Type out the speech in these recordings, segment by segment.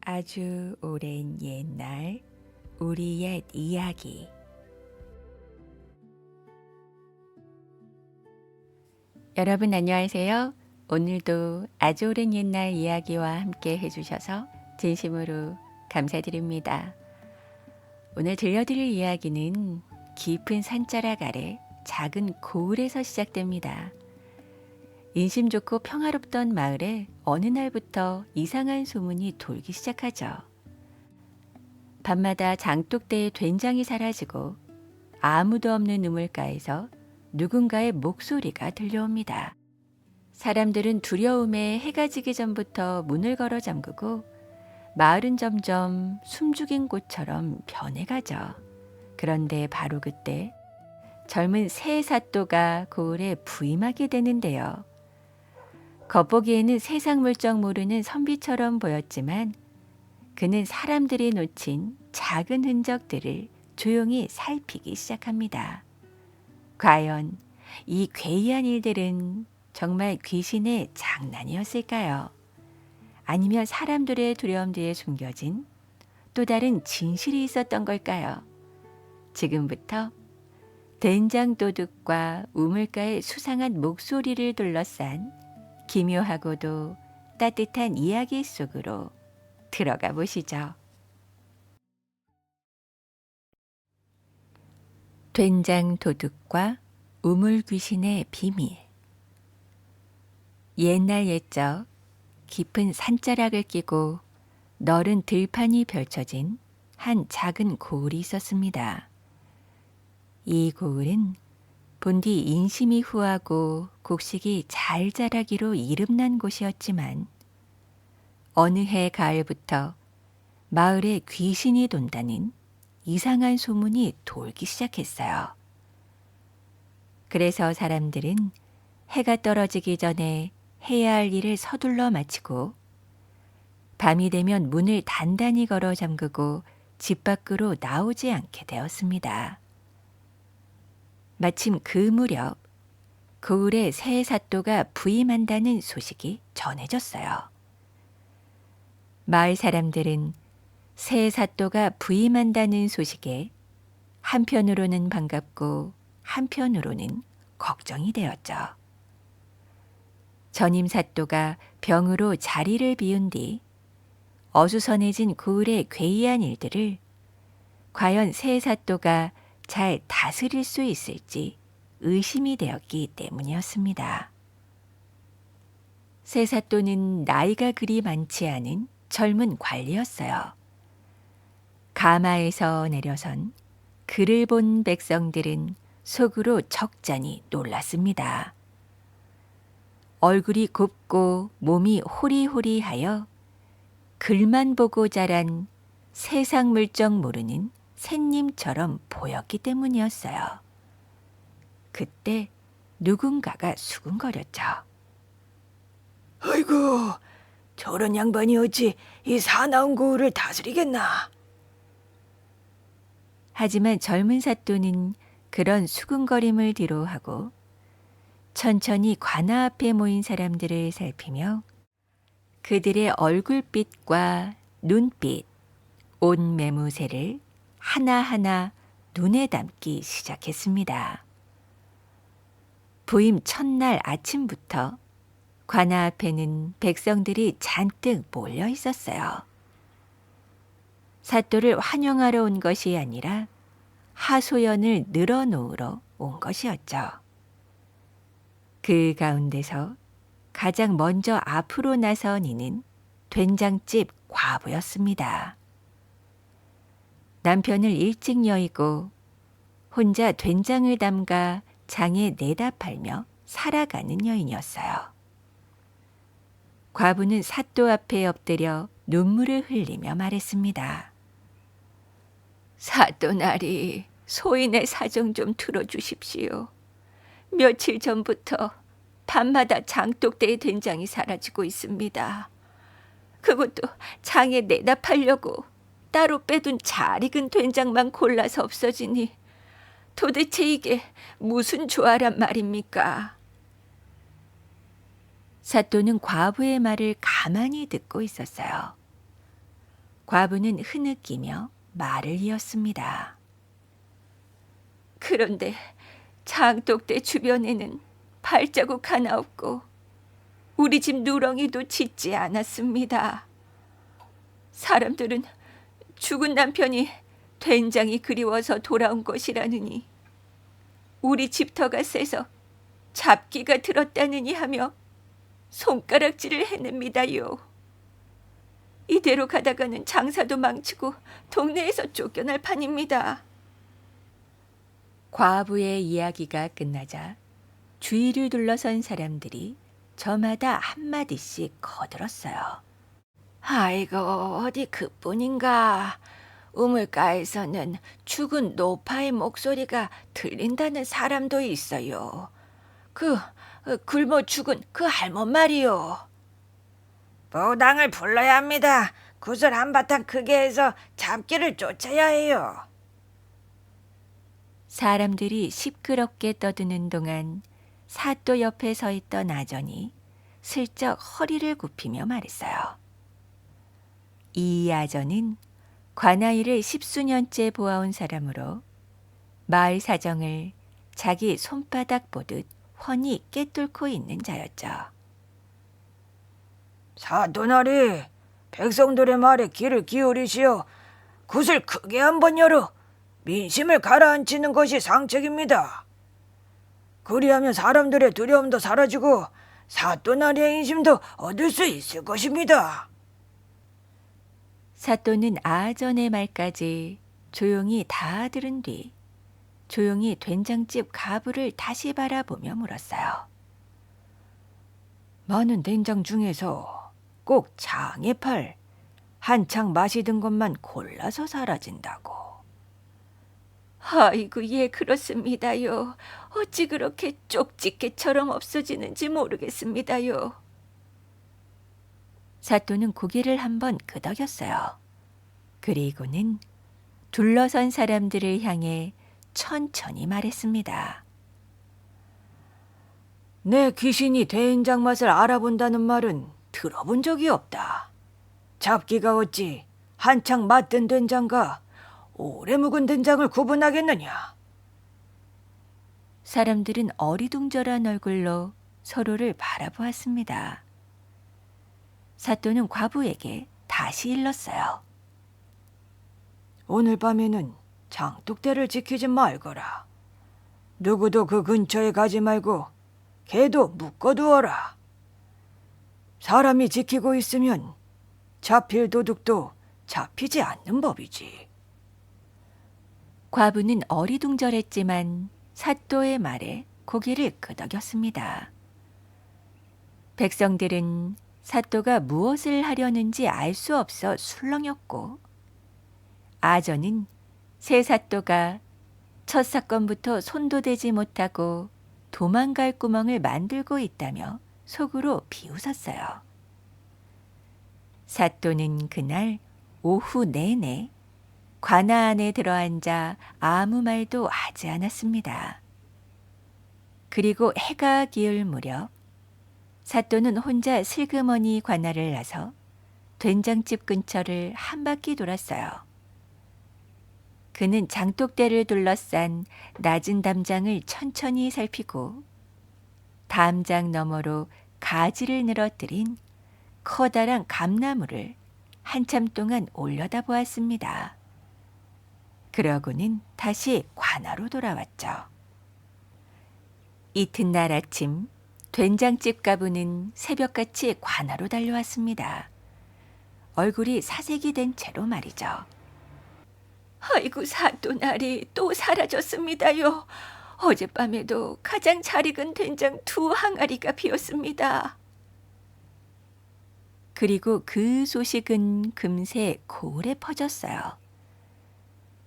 아주 오랜 옛날 우리 옛 이야기. 여러분 안녕하세요. 오늘도 아주 오랜 옛날 이야기와 함께 해주셔서 진심으로 감사드립니다. 오늘 들려드릴 이야기는 깊은 산자락 아래 작은 고을에서 시작됩니다. 인심 좋고 평화롭던 마을에 어느 날부터 이상한 소문이 돌기 시작하죠. 밤마다 장독대의 된장이 사라지고 아무도 없는 우물가에서 누군가의 목소리가 들려옵니다. 사람들은 두려움에 해가 지기 전부터 문을 걸어 잠그고 마을은 점점 숨죽인 곳처럼 변해가죠. 그런데 바로 그때 젊은 새 사또가 고을에 부임하게 되는데요. 겉보기에는 세상 물정 모르는 선비처럼 보였지만 그는 사람들이 놓친 작은 흔적들을 조용히 살피기 시작합니다. 과연 이 괴이한 일들은 정말 귀신의 장난이었을까요? 아니면 사람들의 두려움 뒤에 숨겨진 또 다른 진실이 있었던 걸까요? 지금부터 된장도둑과 우물가의 수상한 목소리를 둘러싼 기묘하고도 따뜻한 이야기 속으로 들어가 보시죠. 된장도둑과 우물귀신의 비밀. 옛날 옛적 깊은 산자락을 끼고 넓은 들판이 펼쳐진 한 작은 고을이 있었습니다. 이 고을은 본디 인심이 후하고 곡식이 잘 자라기로 이름난 곳이었지만 어느 해 가을부터 마을에 귀신이 돈다는 이상한 소문이 돌기 시작했어요. 그래서 사람들은 해가 떨어지기 전에 해야 할 일을 서둘러 마치고 밤이 되면 문을 단단히 걸어 잠그고 집 밖으로 나오지 않게 되었습니다. 마침 그 무렵 고을에 새 사또가 부임한다는 소식이 전해졌어요. 마을 사람들은 새 사또가 부임한다는 소식에 한편으로는 반갑고 한편으로는 걱정이 되었죠. 전임 사또가 병으로 자리를 비운 뒤 어수선해진 고을의 괴이한 일들을 과연 새 사또가 잘 다스릴 수 있을지 의심이 되었기 때문이었습니다. 새 사또는 나이가 그리 많지 않은 젊은 관리였어요. 가마에서 내려선 그를 본 백성들은 속으로 적잖이 놀랐습니다. 얼굴이 곱고 몸이 호리호리하여 글만 보고 자란 세상 물정 모르는 샌님처럼 보였기 때문이었어요. 그때 누군가가 수군거렸죠. 아이고, 저런 양반이 어찌 이 사나운 고을을 다스리겠나? 하지만 젊은 사또는 그런 수군거림을 뒤로하고 천천히 관아 앞에 모인 사람들을 살피며 그들의 얼굴빛과 눈빛, 옷 매무새를 하나하나 눈에 담기 시작했습니다. 부임 첫날 아침부터 관아 앞에는 백성들이 잔뜩 몰려 있었어요. 사또를 환영하러 온 것이 아니라 하소연을 늘어놓으러 온 것이었죠. 그 가운데서 가장 먼저 앞으로 나선 이는 된장집 과부였습니다. 남편을 일찍 여의고 혼자 된장을 담가 장에 내다 팔며 살아가는 여인이었어요. 과부는 사또 앞에 엎드려 눈물을 흘리며 말했습니다. 사또나리, 소인의 사정 좀 들어주십시오. 며칠 전부터 밤마다 장독대의 된장이 사라지고 있습니다. 그것도 장에 내다 팔려고 따로 빼둔 잘 익은 된장만 골라서 없어지니 도대체 이게 무슨 조화란 말입니까? 사또는 과부의 말을 가만히 듣고 있었어요. 과부는 흐느끼며 말을 이었습니다. 그런데 장독대 주변에는 발자국 하나 없고 우리 집 누렁이도 짖지 않았습니다. 사람들은 죽은 남편이 된장이 그리워서 돌아온 것이라느니 우리 집터가 세서 잡기가 들었다느니 하며 손가락질을 해냅니다요. 이대로 가다가는 장사도 망치고 동네에서 쫓겨날 판입니다. 과부의 이야기가 끝나자 주위를 둘러선 사람들이 저마다 한마디씩 거들었어요. 아이고, 어디 그뿐인가. 우물가에서는 죽은 노파의 목소리가 들린다는 사람도 있어요. 굶어 죽은 그 할멈 말이요. 무당을 불러야 합니다. 구슬 한바탕 크게 해서 잡기를 쫓아야 해요. 사람들이 시끄럽게 떠드는 동안 사또 옆에 서 있던 아전이 슬쩍 허리를 굽히며 말했어요. 이 아전은 관아이를 10수년째 보아온 사람으로 마을 사정을 자기 손바닥 보듯 훤히 꿰뚫고 있는 자였죠. 사또나리, 백성들의 말에 귀를 기울이시어 굿을 크게 한번 열어 민심을 가라앉히는 것이 상책입니다. 그리하면 사람들의 두려움도 사라지고 사또나리의 인심도 얻을 수 있을 것입니다. 사또는 아전의 말까지 조용히 다 들은 뒤 조용히 된장집 가부를 다시 바라보며 물었어요. 많은 된장 중에서 꼭 장의 팔, 한창 맛이 든 것만 골라서 사라진다고. 아이고, 예, 그렇습니다요. 어찌 그렇게 쪽집게처럼 없어지는지 모르겠습니다요. 사또는 고개를 한번 끄덕였어요. 그리고는 둘러선 사람들을 향해 천천히 말했습니다. 내 귀신이 된장 맛을 알아본다는 말은 들어본 적이 없다. 잡기가 어찌 한창 맛든 된장과 오래 묵은 된장을 구분하겠느냐. 사람들은 어리둥절한 얼굴로 서로를 바라보았습니다. 사또는 과부에게 다시 일렀어요. 오늘 밤에는 장독대를 지키지 말거라. 누구도 그 근처에 가지 말고 개도 묶어두어라. 사람이 지키고 있으면 잡힐 도둑도 잡히지 않는 법이지. 과부는 어리둥절했지만 사또의 말에 고개를 끄덕였습니다. 백성들은 사또가 무엇을 하려는지 알 수 없어 술렁였고 아전은 새 사또가 첫 사건부터 손도 대지 못하고 도망갈 구멍을 만들고 있다며 속으로 비웃었어요. 사또는 그날 오후 내내 관아 안에 들어앉아 아무 말도 하지 않았습니다. 그리고 해가 기울 무렵 사또는 혼자 슬그머니 관아를 나서 된장집 근처를 한 바퀴 돌았어요. 그는 장독대를 둘러싼 낮은 담장을 천천히 살피고 담장 너머로 가지를 늘어뜨린 커다란 감나무를 한참 동안 올려다보았습니다. 그러고는 다시 관아로 돌아왔죠. 이튿날 아침 된장집 가부는 새벽같이 관아로 달려왔습니다. 얼굴이 사색이 된 채로 말이죠. 아이고, 사또나리 또 사라졌습니다요. 어젯밤에도 가장 잘 익은 된장 2항아리가 비었습니다. 그리고 그 소식은 금세 고을에 퍼졌어요.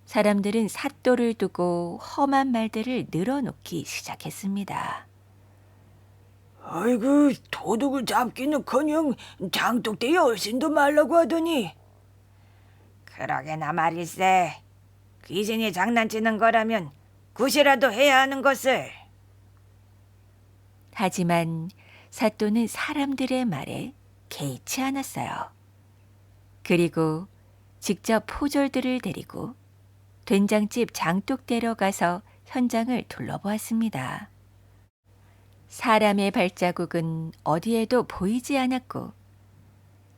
사람들은 사또를 두고 험한 말들을 늘어놓기 시작했습니다. 아이고, 도둑을 잡기는커녕 장독대 열심도 말라고 하더니. 그러게나 말일세. 귀신이 장난치는 거라면 굿이라도 해야 하는 것을. 하지만 사또는 사람들의 말에 개의치 않았어요. 그리고 직접 포졸들을 데리고 된장집 장독대로 가서 현장을 둘러보았습니다. 사람의 발자국은 어디에도 보이지 않았고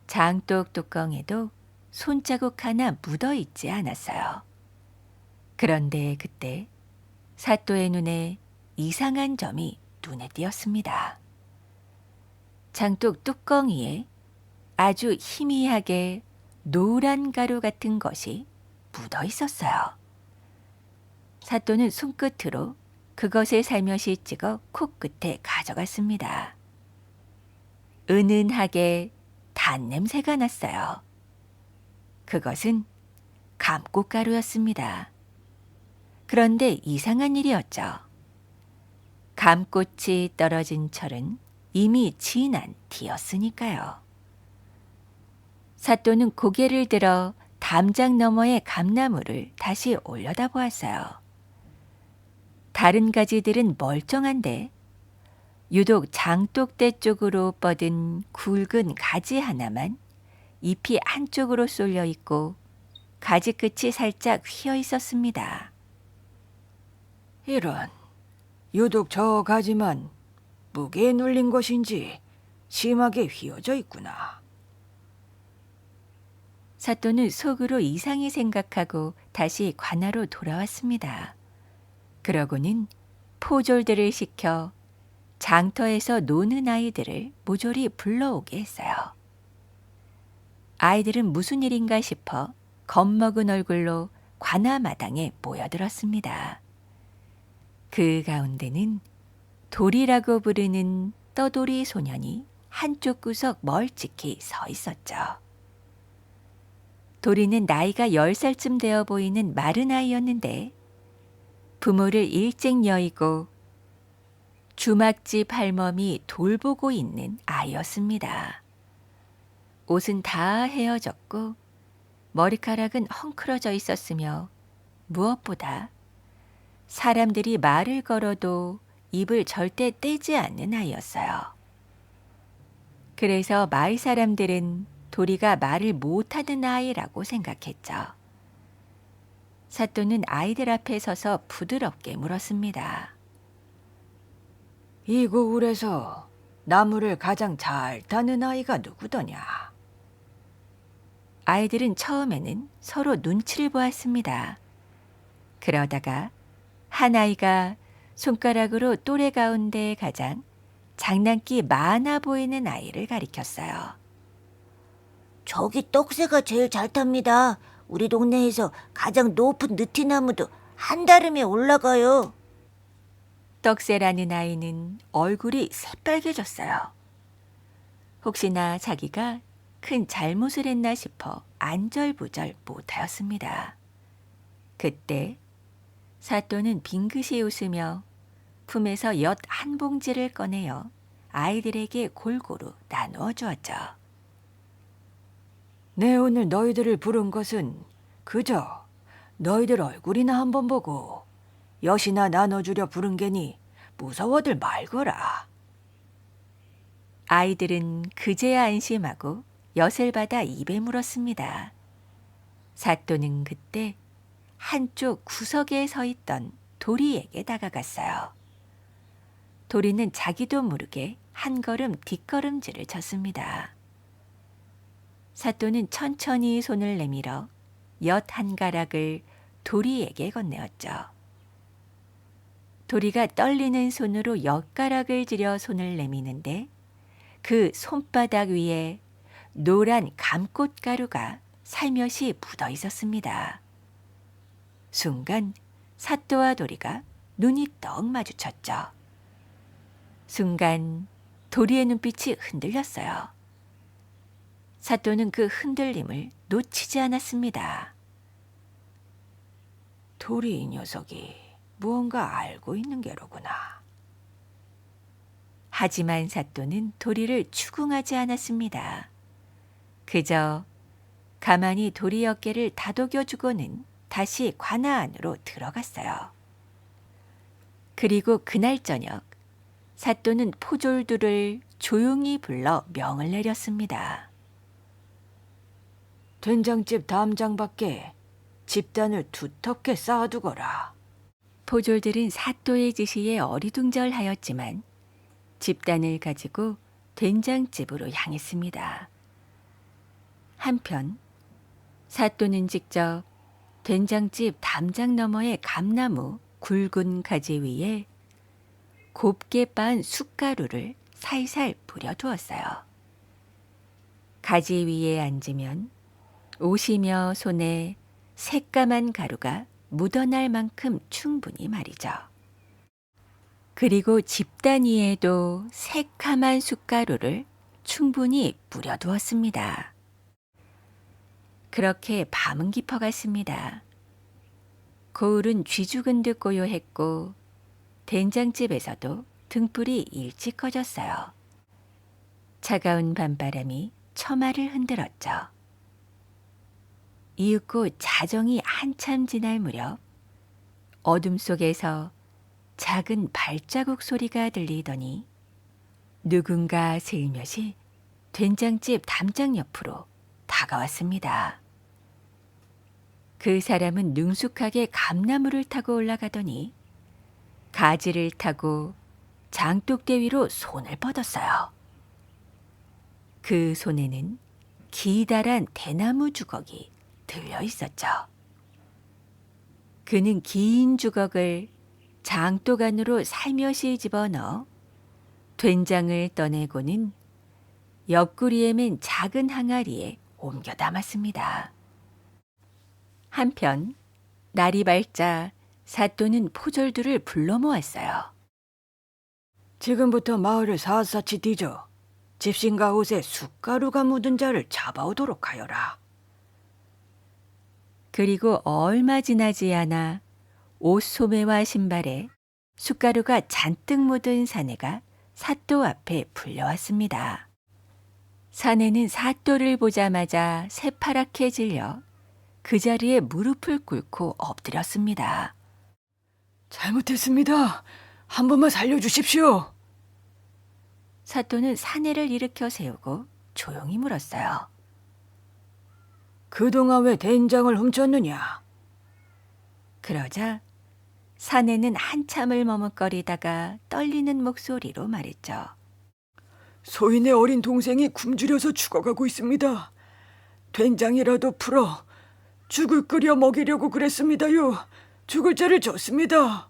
장독 뚜껑에도 손자국 하나 묻어 있지 않았어요. 그런데 그때 사또의 눈에 이상한 점이 눈에 띄었습니다. 장독 뚜껑 위에 아주 희미하게 노란 가루 같은 것이 묻어 있었어요. 사또는 손끝으로 그것을 살며시 찍어 코끝에 가져갔습니다. 은은하게 단 냄새가 났어요. 그것은 감꽃가루였습니다. 그런데 이상한 일이었죠. 감꽃이 떨어진 철은 이미 진한 티였으니까요. 사또는 고개를 들어 담장 너머의 감나무를 다시 올려다보았어요. 다른 가지들은 멀쩡한데 유독 장독대 쪽으로 뻗은 굵은 가지 하나만 잎이 한쪽으로 쏠려 있고 가지 끝이 살짝 휘어 있었습니다. 이런, 유독 저 가지만 무게에 눌린 것인지 심하게 휘어져 있구나. 사또는 속으로 이상히 생각하고 다시 관아로 돌아왔습니다. 그러고는 포졸들을 시켜 장터에서 노는 아이들을 모조리 불러오게 했어요. 아이들은 무슨 일인가 싶어 겁먹은 얼굴로 관아 마당에 모여들었습니다. 그 가운데는 돌이라고 부르는 떠돌이 소년이 한쪽 구석 멀찍이 서 있었죠. 도리는 나이가 10살쯤 되어 보이는 마른 아이였는데 부모를 일찍 여의고 주막집 할멈이 돌보고 있는 아이였습니다. 옷은 다 헤어졌고 머리카락은 헝클어져 있었으며 무엇보다 사람들이 말을 걸어도 입을 절대 떼지 않는 아이였어요. 그래서 마을 사람들은 도리가 말을 못하는 아이라고 생각했죠. 사또는 아이들 앞에 서서 부드럽게 물었습니다. 이 고을에서 나무를 가장 잘 타는 아이가 누구더냐? 아이들은 처음에는 서로 눈치를 보았습니다. 그러다가 한 아이가 손가락으로 또래 가운데 가장 장난기 많아 보이는 아이를 가리켰어요. 저기 떡새가 제일 잘 탑니다. 우리 동네에서 가장 높은 느티나무도 한 다름에 올라가요. 떡새라는 아이는 얼굴이 새빨개졌어요. 혹시나 자기가 큰 잘못을 했나 싶어 안절부절 못하였습니다. 그때 사또는 빙긋이 웃으며 품에서 엿 한 봉지를 꺼내어 아이들에게 골고루 나누어 주었죠. 내 오늘 너희들을 부른 것은 그저 너희들 얼굴이나 한번 보고 엿이나 나눠주려 부른 게니 무서워들 말거라. 아이들은 그제야 안심하고 엿을 받아 입에 물었습니다. 사또는 그때 한쪽 구석에 서 있던 도리에게 다가갔어요. 도리는 자기도 모르게 한 걸음 뒷걸음질을 쳤습니다. 사또는 천천히 손을 내밀어 엿 한 가락을 도리에게 건네었죠. 도리가 떨리는 손으로 엿가락을 들여 손을 내미는데 그 손바닥 위에 노란 감꽃가루가 살며시 묻어 있었습니다. 순간 사또와 도리가 눈이 떡 마주쳤죠. 순간 도리의 눈빛이 흔들렸어요. 사또는 그 흔들림을 놓치지 않았습니다. 도리 이 녀석이 무언가 알고 있는 게로구나. 하지만 사또는 도리를 추궁하지 않았습니다. 그저 가만히 도리 어깨를 다독여주고는 다시 관아 안으로 들어갔어요. 그리고 그날 저녁 사또는 포졸들을 조용히 불러 명을 내렸습니다. 된장집 담장밖에 집단을 두텁게 쌓아두거라. 포졸들은 사또의 지시에 어리둥절하였지만 집단을 가지고 된장집으로 향했습니다. 한편 사또는 직접 된장집 담장 너머의 감나무 굵은 가지 위에 곱게 빻은 숯가루를 살살 뿌려두었어요. 가지 위에 앉으면 옷이며 손에 새까만 가루가 묻어날 만큼 충분히 말이죠. 그리고 집단 위에도 새카만 숯가루를 충분히 뿌려두었습니다. 그렇게 밤은 깊어갔습니다. 거울은 쥐죽은 듯 고요했고 된장집에서도 등불이 일찍 꺼졌어요. 차가운 밤바람이 처마를 흔들었죠. 이윽고 자정이 한참 지날 무렵 어둠 속에서 작은 발자국 소리가 들리더니 누군가 슬며시 된장집 담장 옆으로 다가왔습니다. 그 사람은 능숙하게 감나무를 타고 올라가더니 가지를 타고 장독대 위로 손을 뻗었어요. 그 손에는 기다란 대나무 주걱이 들려 있었죠. 그는 긴 주걱을 장독 안으로 살며시 집어넣어 된장을 떠내고는 옆구리에 맨 작은 항아리에 옮겨 담았습니다. 한편 날이 밝자 사또는 포졸들을 불러 모았어요. 지금부터 마을을 샅샅이 뒤져 집신과 옷에 숯가루가 묻은 자를 잡아오도록 하여라. 그리고 얼마 지나지 않아 옷 소매와 신발에 숯가루가 잔뜩 묻은 사내가 사또 앞에 불려왔습니다. 사내는 사또를 보자마자 새파랗게 질려 그 자리에 무릎을 꿇고 엎드렸습니다. 잘못했습니다. 한 번만 살려주십시오. 사또는 사내를 일으켜 세우고 조용히 물었어요. 그동안 왜 된장을 훔쳤느냐? 그러자 사내는 한참을 머뭇거리다가 떨리는 목소리로 말했죠. 소인의 어린 동생이 굶주려서 죽어가고 있습니다. 된장이라도 풀어 죽을 끓여 먹이려고 그랬습니다요. 죽을 죄를 졌습니다.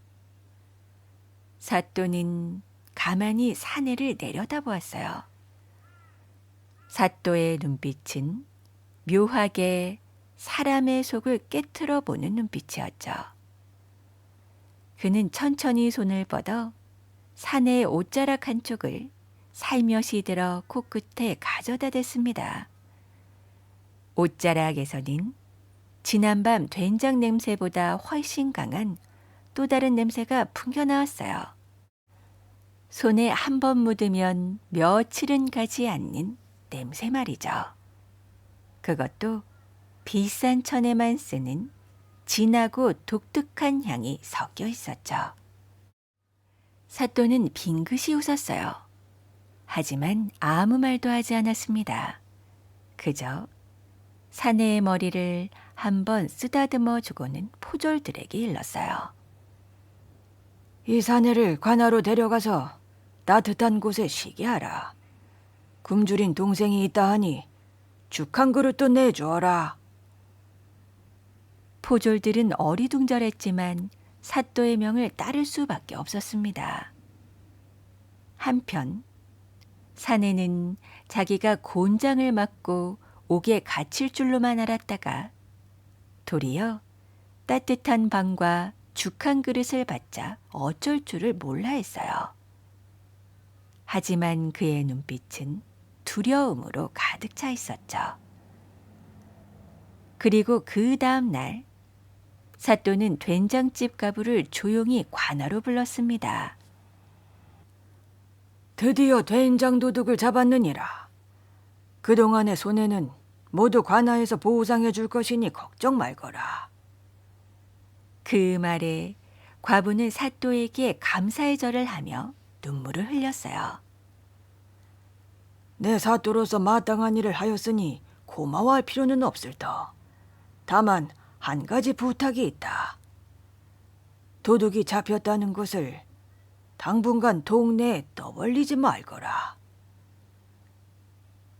사또는 가만히 사내를 내려다보았어요. 사또의 눈빛은 묘하게 사람의 속을 깨트려 보는 눈빛이었죠. 그는 천천히 손을 뻗어 사내의 옷자락 한쪽을 살며시 들어 코끝에 가져다 댔습니다. 옷자락에서는 지난밤 된장 냄새보다 훨씬 강한 또 다른 냄새가 풍겨나왔어요. 손에 한 번 묻으면 며칠은 가지 않는 냄새 말이죠. 그것도 비싼 천에만 쓰는 진하고 독특한 향이 섞여 있었죠. 사또는 빙긋이 웃었어요. 하지만 아무 말도 하지 않았습니다. 그저 사내의 머리를 한번 쓰다듬어 주고는 포졸들에게 일렀어요. 이 사내를 관하로 데려가서 따뜻한 곳에 쉬게 하라. 굶주린 동생이 있다 하니 죽 한 그릇도 내주어라. 포졸들은 어리둥절했지만 사또의 명을 따를 수밖에 없었습니다. 한편 사내는 자기가 곤장을 맞고 옥에 갇힐 줄로만 알았다가 도리어 따뜻한 방과 죽 한 그릇을 받자 어쩔 줄을 몰라 했어요. 하지만 그의 눈빛은 두려움으로 가득 차 있었죠. 그리고 그 다음 날 사또는 된장집 가부를 조용히 관하로 불렀습니다. 드디어 된장 도둑을 잡았느니라. 그동안의 손해는 모두 관하에서 보상해 줄 것이니 걱정 말거라. 그 말에 과부는 사또에게 감사의 절을 하며 눈물을 흘렸어요. 내 사또로서 마땅한 일을 하였으니 고마워할 필요는 없을 터. 다만 한 가지 부탁이 있다. 도둑이 잡혔다는 것을 당분간 동네에 떠벌리지 말거라.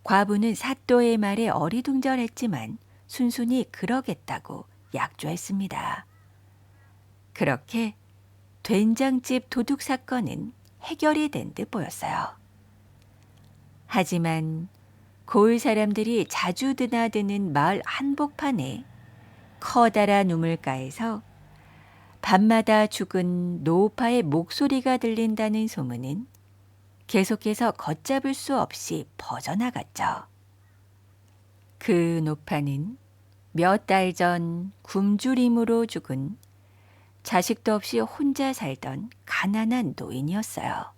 과부는 사또의 말에 어리둥절했지만 순순히 그러겠다고 약조했습니다. 그렇게 된장집 도둑 사건은 해결이 된 듯 보였어요. 하지만 고을 사람들이 자주 드나드는 마을 한복판에 커다란 우물가에서 밤마다 죽은 노파의 목소리가 들린다는 소문은 계속해서 걷잡을 수 없이 퍼져나갔죠. 그 노파는 몇 달 전 굶주림으로 죽은 자식도 없이 혼자 살던 가난한 노인이었어요.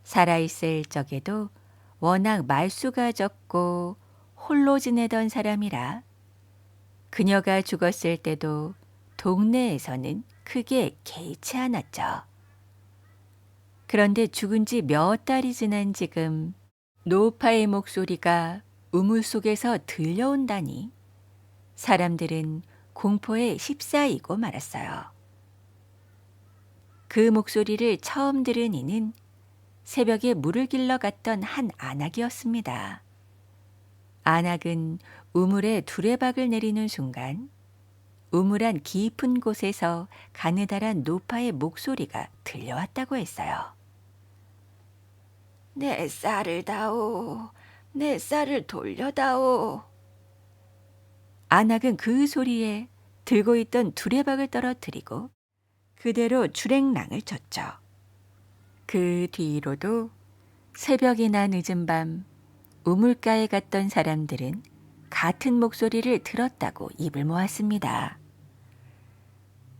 살아있을 적에도 워낙 말수가 적고 홀로 지내던 사람이라 그녀가 죽었을 때도 동네에서는 크게 개의치 않았죠. 그런데 죽은 지 몇 달이 지난 지금 노파의 목소리가 우물 속에서 들려온다니 사람들은 공포에 휩싸이고 말았어요. 그 목소리를 처음 들은 이는 새벽에 물을 길러 갔던 한 안악이었습니다. 안악은 우물에 두레박을 내리는 순간 우물 안 깊은 곳에서 가느다란 노파의 목소리가 들려왔다고 했어요. 내 쌀을 다오. 내 쌀을 돌려다오. 안악은 그 소리에 들고 있던 두레박을 떨어뜨리고 그대로 주랭랑을 쳤죠. 그 뒤로도 새벽이나 늦은 밤 우물가에 갔던 사람들은 같은 목소리를 들었다고 입을 모았습니다.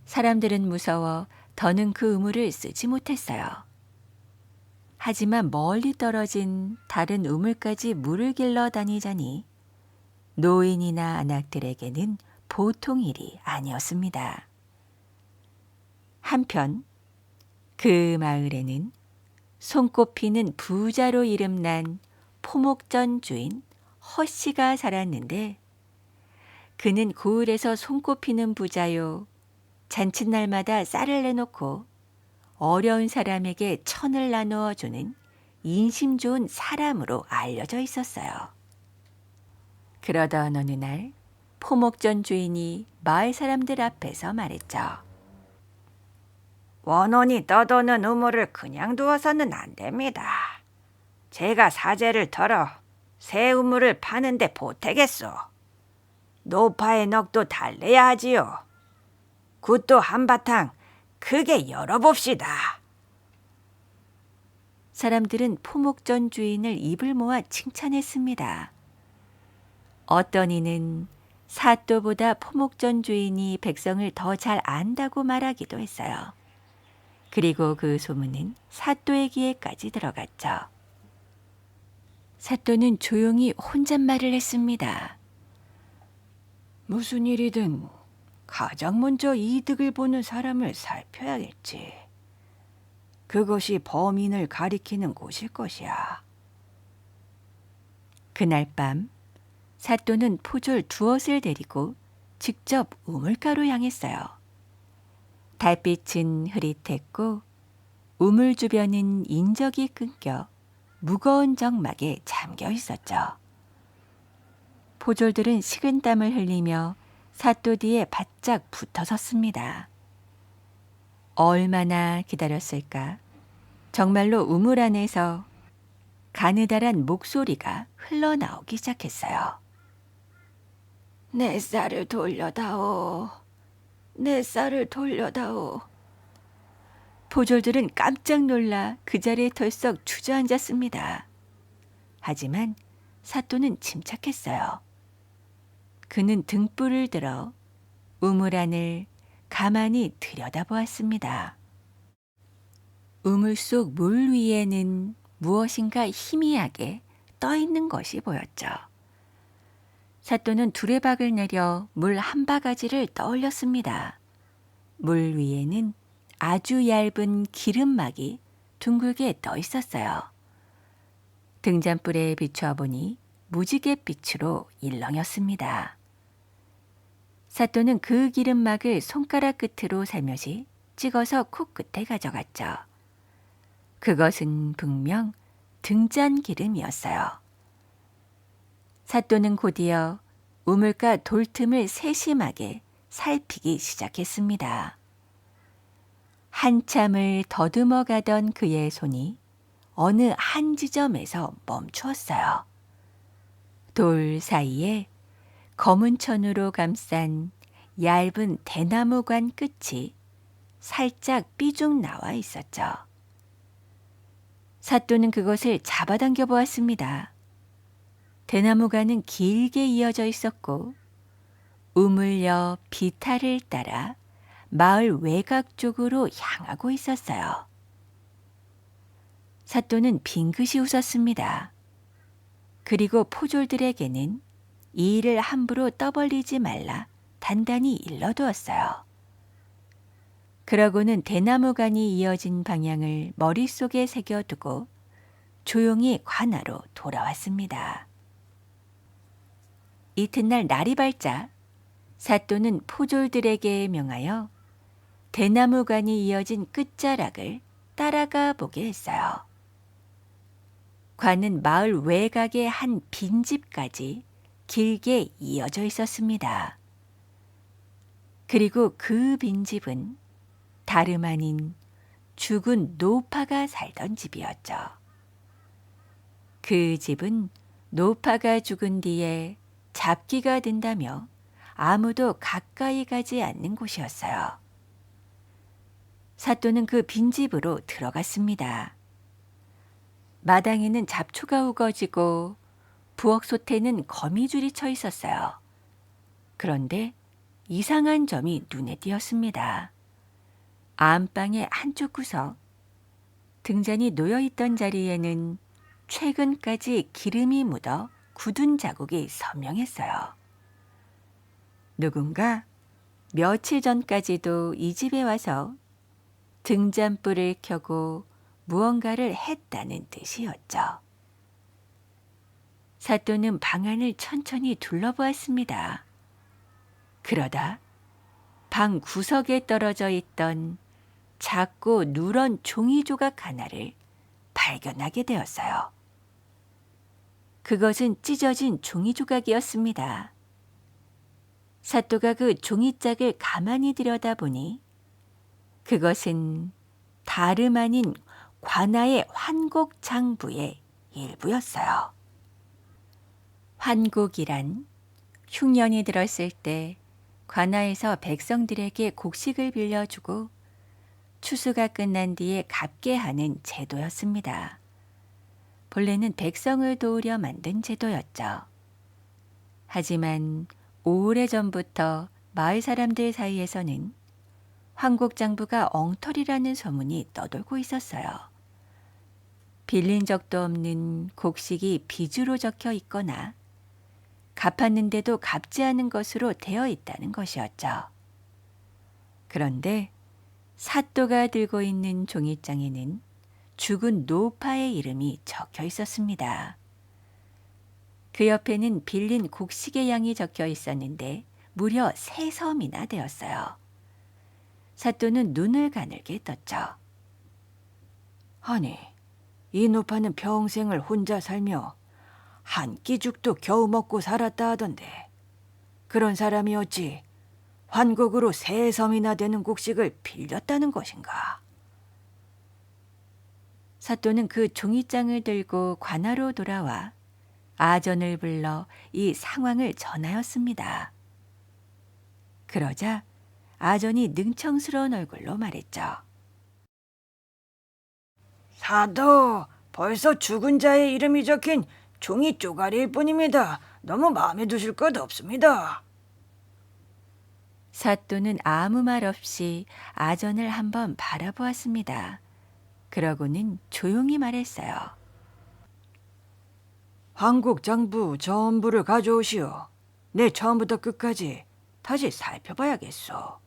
사람들은 무서워 더는 그 우물을 쓰지 못했어요. 하지만 멀리 떨어진 다른 우물까지 물을 길러 다니자니 노인이나 안악들에게는 보통 일이 아니었습니다. 한편 그 마을에는 손꼽히는 부자로 이름난 포목전 주인 허씨가 살았는데 그는 고을에서 손꼽히는 부자요. 잔칫날마다 쌀을 내놓고 어려운 사람에게 천을 나누어 주는 인심 좋은 사람으로 알려져 있었어요. 그러던 어느 날 포목전 주인이 마을 사람들 앞에서 말했죠. 원원이 떠도는 우물을 그냥 두어서는 안 됩니다. 제가 사제를 털어 새 우물을 파는데 보태겠소. 노파의 넋도 달래야 하지요. 굿도 한바탕 크게 열어봅시다. 사람들은 포목전 주인을 입을 모아 칭찬했습니다. 어떤 이는 사또보다 포목전 주인이 백성을 더 잘 안다고 말하기도 했어요. 그리고 그 소문은 사또의 귀에까지 들어갔죠. 사또는 조용히 혼잣말을 했습니다. 무슨 일이든 가장 먼저 이득을 보는 사람을 살펴야겠지. 그것이 범인을 가리키는 곳일 것이야. 그날 밤 사또는 포졸 두엇을 데리고 직접 우물가로 향했어요. 달빛은 흐릿했고 우물 주변은 인적이 끊겨 무거운 정막에 잠겨 있었죠. 포졸들은 식은땀을 흘리며 사또 뒤에 바짝 붙어 섰습니다. 얼마나 기다렸을까? 정말로 우물 안에서 가느다란 목소리가 흘러나오기 시작했어요. 내 쌀을 돌려다오. 내 쌀을 돌려다오. 포졸들은 깜짝 놀라 그 자리에 털썩 주저앉았습니다. 하지만 사또는 침착했어요. 그는 등불을 들어 우물 안을 가만히 들여다보았습니다. 우물 속 물 위에는 무엇인가 희미하게 떠 있는 것이 보였죠. 사또는 두레박을 내려 물 한 바가지를 떠올렸습니다. 물 위에는 아주 얇은 기름막이 둥글게 떠 있었어요. 등잔불에 비추어 보니 무지갯빛으로 일렁였습니다. 사또는 그 기름막을 손가락 끝으로 살며시 찍어서 코끝에 가져갔죠. 그것은 분명 등잔 기름이었어요. 사또는 곧이어 우물가 돌틈을 세심하게 살피기 시작했습니다. 한참을 더듬어 가던 그의 손이 어느 한 지점에서 멈추었어요. 돌 사이에 검은 천으로 감싼 얇은 대나무관 끝이 살짝 삐죽 나와 있었죠. 사또는 그것을 잡아당겨 보았습니다. 대나무관은 길게 이어져 있었고 우물 옆 비탈을 따라 마을 외곽 쪽으로 향하고 있었어요. 사또는 빙긋이 웃었습니다. 그리고 포졸들에게는 이 일을 함부로 떠벌리지 말라 단단히 일러두었어요. 그러고는 대나무관이 이어진 방향을 머릿속에 새겨두고 조용히 관아로 돌아왔습니다. 이튿날 날이 밝자 사또는 포졸들에게 명하여 대나무관이 이어진 끝자락을 따라가 보게 했어요. 관은 마을 외곽의 한 빈집까지 길게 이어져 있었습니다. 그리고 그 빈집은 다름 아닌 죽은 노파가 살던 집이었죠. 그 집은 노파가 죽은 뒤에 잡기가 된다며 아무도 가까이 가지 않는 곳이었어요. 사또는 그 빈집으로 들어갔습니다. 마당에는 잡초가 우거지고 부엌 솥에는 거미줄이 쳐 있었어요. 그런데 이상한 점이 눈에 띄었습니다. 안방의 한쪽 구석, 등잔이 놓여있던 자리에는 최근까지 기름이 묻어 굳은 자국이 선명했어요. 누군가 며칠 전까지도 이 집에 와서 등잔불을 켜고 무언가를 했다는 뜻이었죠. 사또는 방 안을 천천히 둘러보았습니다. 그러다 방 구석에 떨어져 있던 작고 누런 종이 조각 하나를 발견하게 되었어요. 그것은 찢어진 종이 조각이었습니다. 사또가 그 종이짝을 가만히 들여다보니 그것은 다름 아닌 관아의 환곡장부의 일부였어요. 환곡이란 흉년이 들었을 때 관아에서 백성들에게 곡식을 빌려주고 추수가 끝난 뒤에 갚게 하는 제도였습니다. 본래는 백성을 도우려 만든 제도였죠. 하지만 오래전부터 마을 사람들 사이에서는 환곡장부가 엉터리라는 소문이 떠돌고 있었어요. 빌린 적도 없는 곡식이 빚으로 적혀 있거나 갚았는데도 갚지 않은 것으로 되어 있다는 것이었죠. 그런데 사또가 들고 있는 종이장에는 죽은 노파의 이름이 적혀 있었습니다. 그 옆에는 빌린 곡식의 양이 적혀 있었는데 무려 3섬이나 되었어요. 사또는 눈을 가늘게 떴죠. 아니, 이 노파는 평생을 혼자 살며 한 끼 죽도 겨우 먹고 살았다 하던데 그런 사람이 어찌 환곡으로 3섬이나 되는 곡식을 빌렸다는 것인가? 사또는 그 종이장을 들고 관아로 돌아와 아전을 불러 이 상황을 전하였습니다. 그러자 아전이 능청스러운 얼굴로 말했죠. 사도, 벌써 죽은 자의 이름이 적힌 종이 쪼가리일 뿐입니다. 너무 마음에 두실 것 없습니다. 사또는 아무 말 없이 아전을 한번 바라보았습니다. 그러고는 조용히 말했어요. 환곡장부 전부를 가져오시오. 내 처음부터 끝까지 다시 살펴봐야겠소.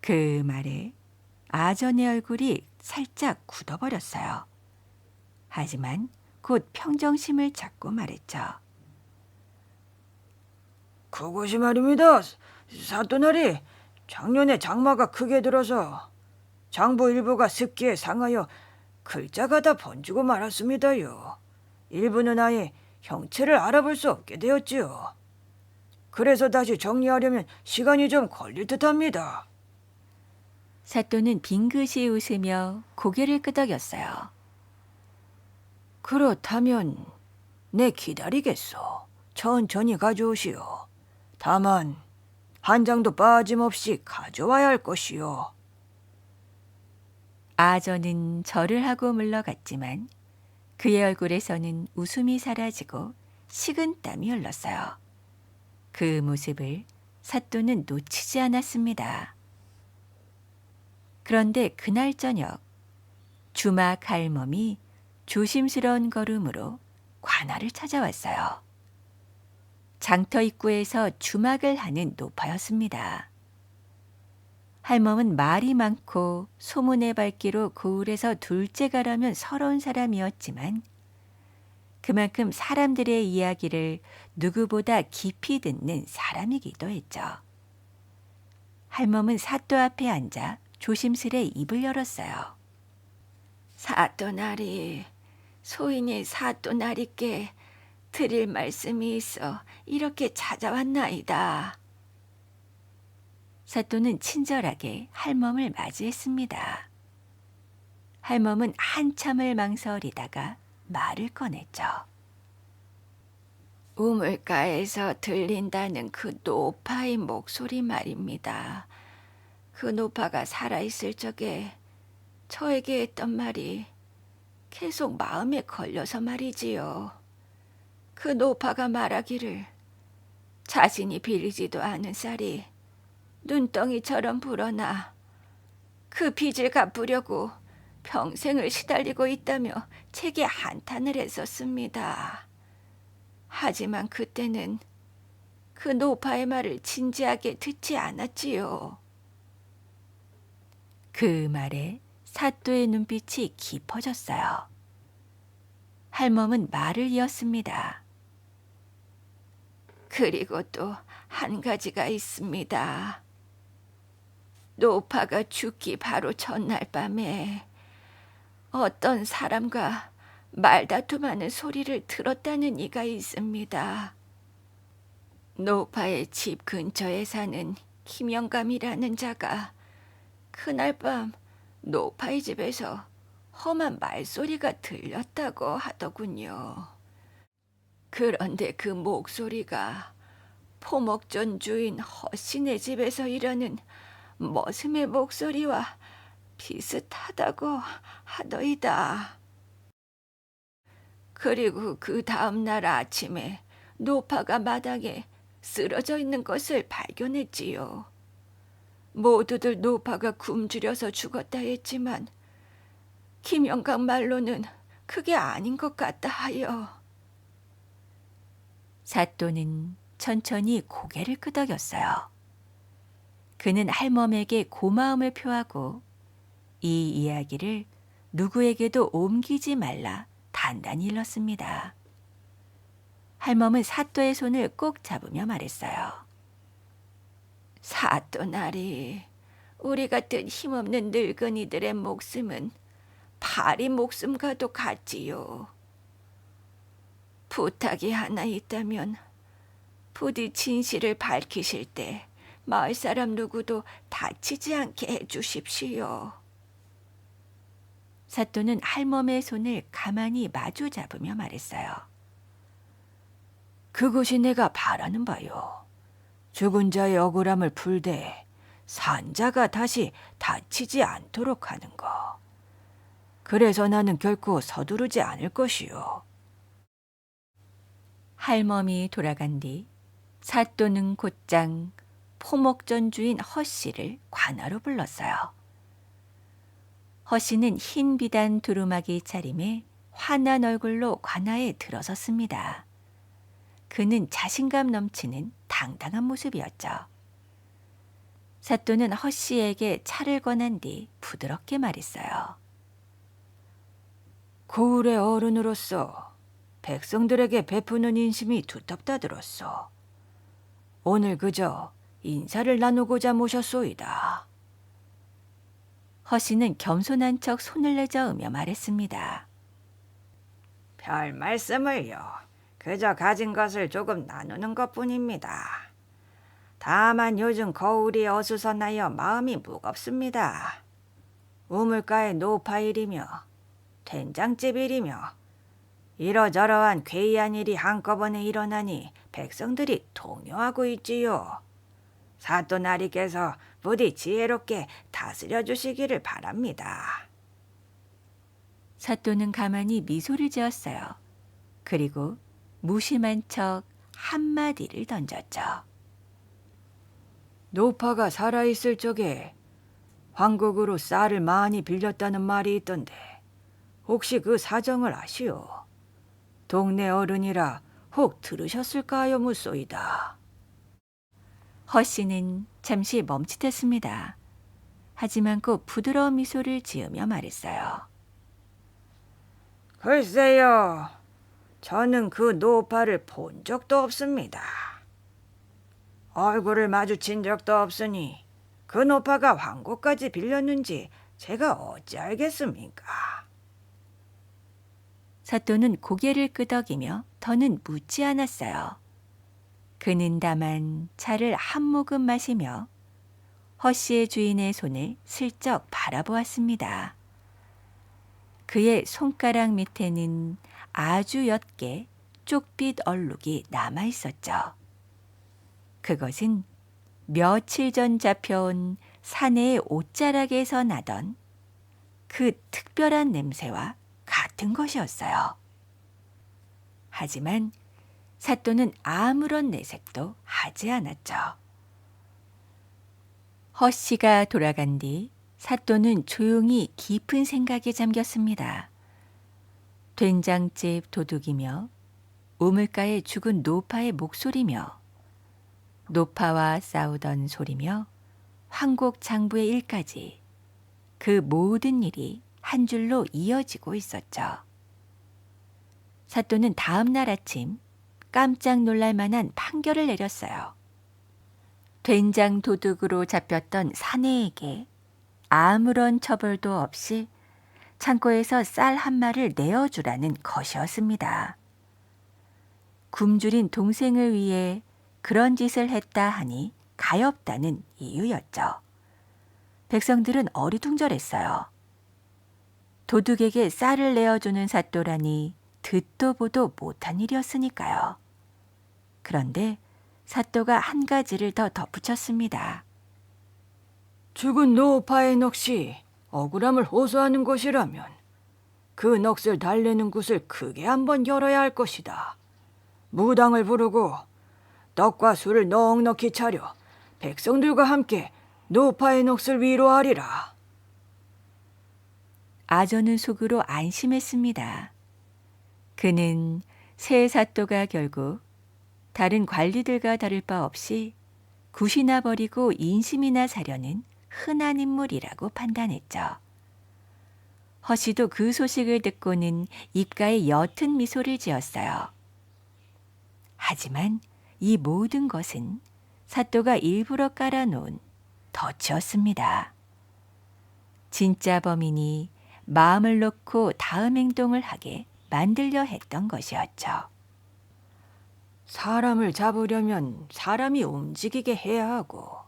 그 말에 아전의 얼굴이 살짝 굳어버렸어요. 하지만 곧 평정심을 찾고 말했죠. 그것이 말입니다. 사또나리, 작년에 장마가 크게 들어서 장부 일부가 습기에 상하여 글자가 다 번지고 말았습니다요. 일부는 아예 형체를 알아볼 수 없게 되었지요. 그래서 다시 정리하려면 시간이 좀 걸릴 듯합니다. 사또는 빙긋이 웃으며 고개를 끄덕였어요. 그렇다면 내 기다리겠소. 천천히 가져오시오. 다만 한 장도 빠짐없이 가져와야 할 것이요. 아저는 절을 하고 물러갔지만 그의 얼굴에서는 웃음이 사라지고 식은땀이 흘렀어요. 그 모습을 사또는 놓치지 않았습니다. 그런데 그날 저녁 주막 할멈이 조심스러운 걸음으로 관아를 찾아왔어요. 장터 입구에서 주막을 하는 노파였습니다. 할멈은 말이 많고 소문의 밝기로 고을에서 둘째가라면 서러운 사람이었지만 그만큼 사람들의 이야기를 누구보다 깊이 듣는 사람이기도 했죠. 할멈은 사또 앞에 앉아 조심스레 입을 열었어요. 사또나리, 소인이 사또나리께 드릴 말씀이 있어 이렇게 찾아왔나이다. 사또는 친절하게 할멈을 맞이했습니다. 할멈은 한참을 망설이다가 말을 꺼냈죠. 우물가에서 들린다는 그 노파의 목소리 말입니다. 그 노파가 살아있을 적에 저에게 했던 말이 계속 마음에 걸려서 말이지요. 그 노파가 말하기를 자신이 빌리지도 않은 쌀이 눈덩이처럼 불어나 그 빚을 갚으려고 평생을 시달리고 있다며 제게 한탄을 했었습니다. 하지만 그때는 그 노파의 말을 진지하게 듣지 않았지요. 그 말에 사또의 눈빛이 깊어졌어요. 할멈은 말을 이었습니다. 그리고 또 한 가지가 있습니다. 노파가 죽기 바로 전날 밤에 어떤 사람과 말다툼하는 소리를 들었다는 이가 있습니다. 노파의 집 근처에 사는 김영감이라는 자가 그날 밤 노파의 집에서 험한 말소리가 들렸다고 하더군요. 그런데 그 목소리가 포목전 주인 허신의 집에서 이러는 머슴의 목소리와 비슷하다고 하더이다. 그리고 그 다음 날 아침에 노파가 마당에 쓰러져 있는 것을 발견했지요. 모두들 노파가 굶주려서 죽었다 했지만 김영감 말로는 그게 아닌 것 같다 하여. 사또는 천천히 고개를 끄덕였어요. 그는 할멈에게 고마움을 표하고 이 이야기를 누구에게도 옮기지 말라 단단히 일렀습니다. 할멈은 사또의 손을 꼭 잡으며 말했어요. 사또나리, 우리 같은 힘없는 늙은이들의 목숨은 파리 목숨과도 같지요. 부탁이 하나 있다면 부디 진실을 밝히실 때 마을 사람 누구도 다치지 않게 해주십시오. 사또는 할멈의 손을 가만히 마주 잡으며 말했어요. 그것이 내가 바라는 바요. 죽은 자의 억울함을 풀되 산자가 다시 다치지 않도록 하는 거. 그래서 나는 결코 서두르지 않을 것이요. 할멈이 돌아간 뒤 사또는 곧장 포목전 주인 허씨를 관아로 불렀어요. 허씨는 흰 비단 두루마기 차림에 환한 얼굴로 관아에 들어섰습니다. 그는 자신감 넘치는 당당한 모습이었죠. 사또는 허씨에게 차를 권한 뒤 부드럽게 말했어요. 고을의 어른으로서 백성들에게 베푸는 인심이 두텁다 들었소. 오늘 그저 인사를 나누고자 모셨소이다. 허씨는 겸손한 척 손을 내저으며 말했습니다. 별 말씀을요. 그저 가진 것을 조금 나누는 것뿐입니다. 다만 요즘 거울이 어수선하여 마음이 무겁습니다. 우물가의 노파일이며 된장집일이며 이러저러한 괴이한 일이 한꺼번에 일어나니 백성들이 동요하고 있지요. 사또나리께서 부디 지혜롭게 다스려 주시기를 바랍니다. 사또는 가만히 미소를 지었어요. 그리고 무심한 척 한마디를 던졌죠. 노파가 살아있을 적에 황국으로 쌀을 많이 빌렸다는 말이 있던데 혹시 그 사정을 아시오? 동네 어른이라 혹 들으셨을까요, 묻소이다. 허씨는 잠시 멈칫했습니다. 하지만 꼭 부드러운 미소를 지으며 말했어요. 글쎄요, 저는 그 노파를 본 적도 없습니다. 얼굴을 마주친 적도 없으니 그 노파가 황고까지 빌렸는지 제가 어찌 알겠습니까? 사또는 고개를 끄덕이며 더는 묻지 않았어요. 그는 다만 차를 한 모금 마시며 허씨의 주인의 손을 슬쩍 바라보았습니다. 그의 손가락 밑에는 아주 옅게 쪽빛 얼룩이 남아 있었죠. 그것은 며칠 전 잡혀온 사내의 옷자락에서 나던 그 특별한 냄새와 같은 것이었어요. 하지만 사또는 아무런 내색도 하지 않았죠. 허씨가 돌아간 뒤 사또는 조용히 깊은 생각에 잠겼습니다. 된장집 도둑이며 우물가에 죽은 노파의 목소리며 노파와 싸우던 소리며 황곡 장부의 일까지 그 모든 일이 한 줄로 이어지고 있었죠. 사또는 다음 날 아침 깜짝 놀랄 만한 판결을 내렸어요. 된장 도둑으로 잡혔던 사내에게 아무런 처벌도 없이 창고에서 쌀 한 마를 내어주라는 것이었습니다. 굶주린 동생을 위해 그런 짓을 했다 하니 가엾다는 이유였죠. 백성들은 어리둥절했어요. 도둑에게 쌀을 내어주는 사또라니 듣도 보도 못한 일이었으니까요. 그런데 사또가 한 가지를 더 덧붙였습니다. 죽은 노파의 넋이 억울함을 호소하는 것이라면 그 넋을 달래는 곳을 크게 한번 열어야 할 것이다. 무당을 부르고 떡과 술을 넉넉히 차려 백성들과 함께 노파의 넋을 위로하리라. 아저는 속으로 안심했습니다. 그는 새 사또가 결국 다른 관리들과 다를 바 없이 굿이나 버리고 인심이나 사려는 흔한 인물이라고 판단했죠. 허씨도 그 소식을 듣고는 입가에 옅은 미소를 지었어요. 하지만 이 모든 것은 사또가 일부러 깔아놓은 덫이었습니다. 진짜 범인이 마음을 놓고 다음 행동을 하게 만들려 했던 것이었죠. 사람을 잡으려면 사람이 움직이게 해야 하고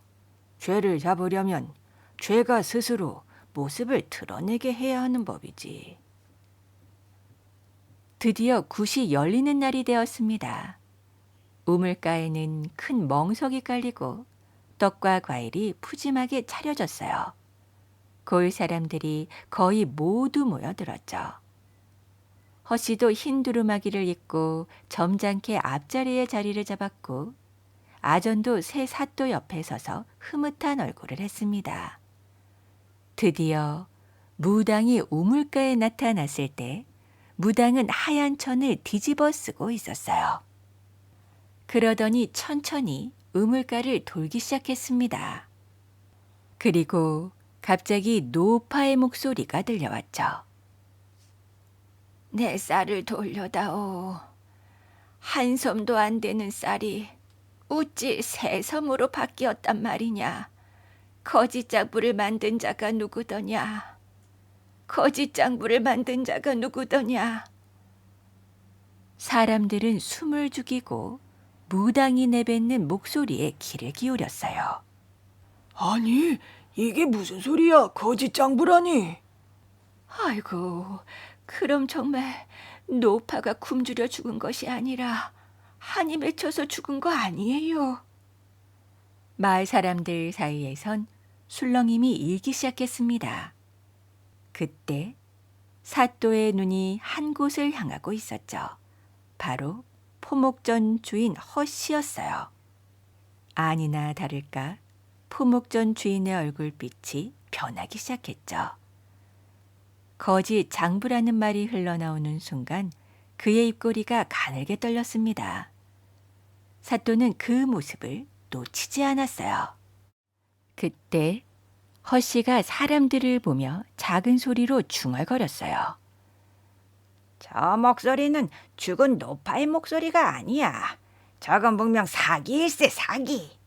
죄를 잡으려면 죄가 스스로 모습을 드러내게 해야 하는 법이지. 드디어 굿이 열리는 날이 되었습니다. 우물가에는 큰 멍석이 깔리고 떡과 과일이 푸짐하게 차려졌어요. 골 사람들이 거의 모두 모여들었죠. 허씨도 흰 두루마기를 입고 점잖게 앞자리에 자리를 잡았고 아전도 새 사또 옆에 서서 흐뭇한 얼굴을 했습니다. 드디어 무당이 우물가에 나타났을 때 무당은 하얀 천을 뒤집어 쓰고 있었어요. 그러더니 천천히 우물가를 돌기 시작했습니다. 그리고 갑자기 노파의 목소리가 들려왔죠. 내 쌀을 돌려다오. 한 섬도 안 되는 쌀이 어찌 세 섬으로 바뀌었단 말이냐. 거짓장부를 만든 자가 누구더냐. 거짓장부를 만든 자가 누구더냐. 사람들은 숨을 죽이고 무당이 내뱉는 목소리에 귀를 기울였어요. 아니, 이게 무슨 소리야? 거짓 장부라니. 아이고, 그럼 정말 노파가 굶주려 죽은 것이 아니라 한이 맺혀서 죽은 거 아니에요? 마을 사람들 사이에선 술렁임이 일기 시작했습니다. 그때 사또의 눈이 한 곳을 향하고 있었죠. 바로 포목전 주인 허씨였어요. 아니나 다를까 포목전 주인의 얼굴빛이 변하기 시작했죠. 거짓 장부라는 말이 흘러나오는 순간 그의 입꼬리가 가늘게 떨렸습니다. 사또는 그 모습을 놓치지 않았어요. 그때 허씨가 사람들을 보며 작은 소리로 중얼거렸어요. 저 목소리는 죽은 노파의 목소리가 아니야. 저건 분명 사기일세, 사기.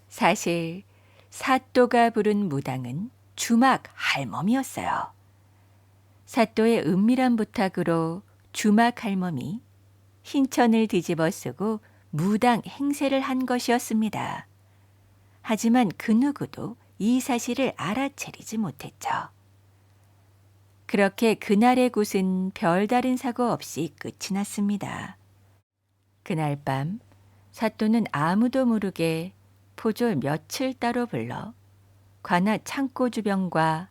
사실 사또가 부른 무당은 주막 할멈이었어요. 사또의 은밀한 부탁으로 주막 할멈이 흰천을 뒤집어 쓰고 무당 행세를 한 것이었습니다. 하지만 그 누구도 이 사실을 알아채리지 못했죠. 그렇게 그날의 굿은 별다른 사고 없이 끝이 났습니다. 그날 밤 사또는 아무도 모르게 포졸 며칠 따로 불러 관아 창고 주변과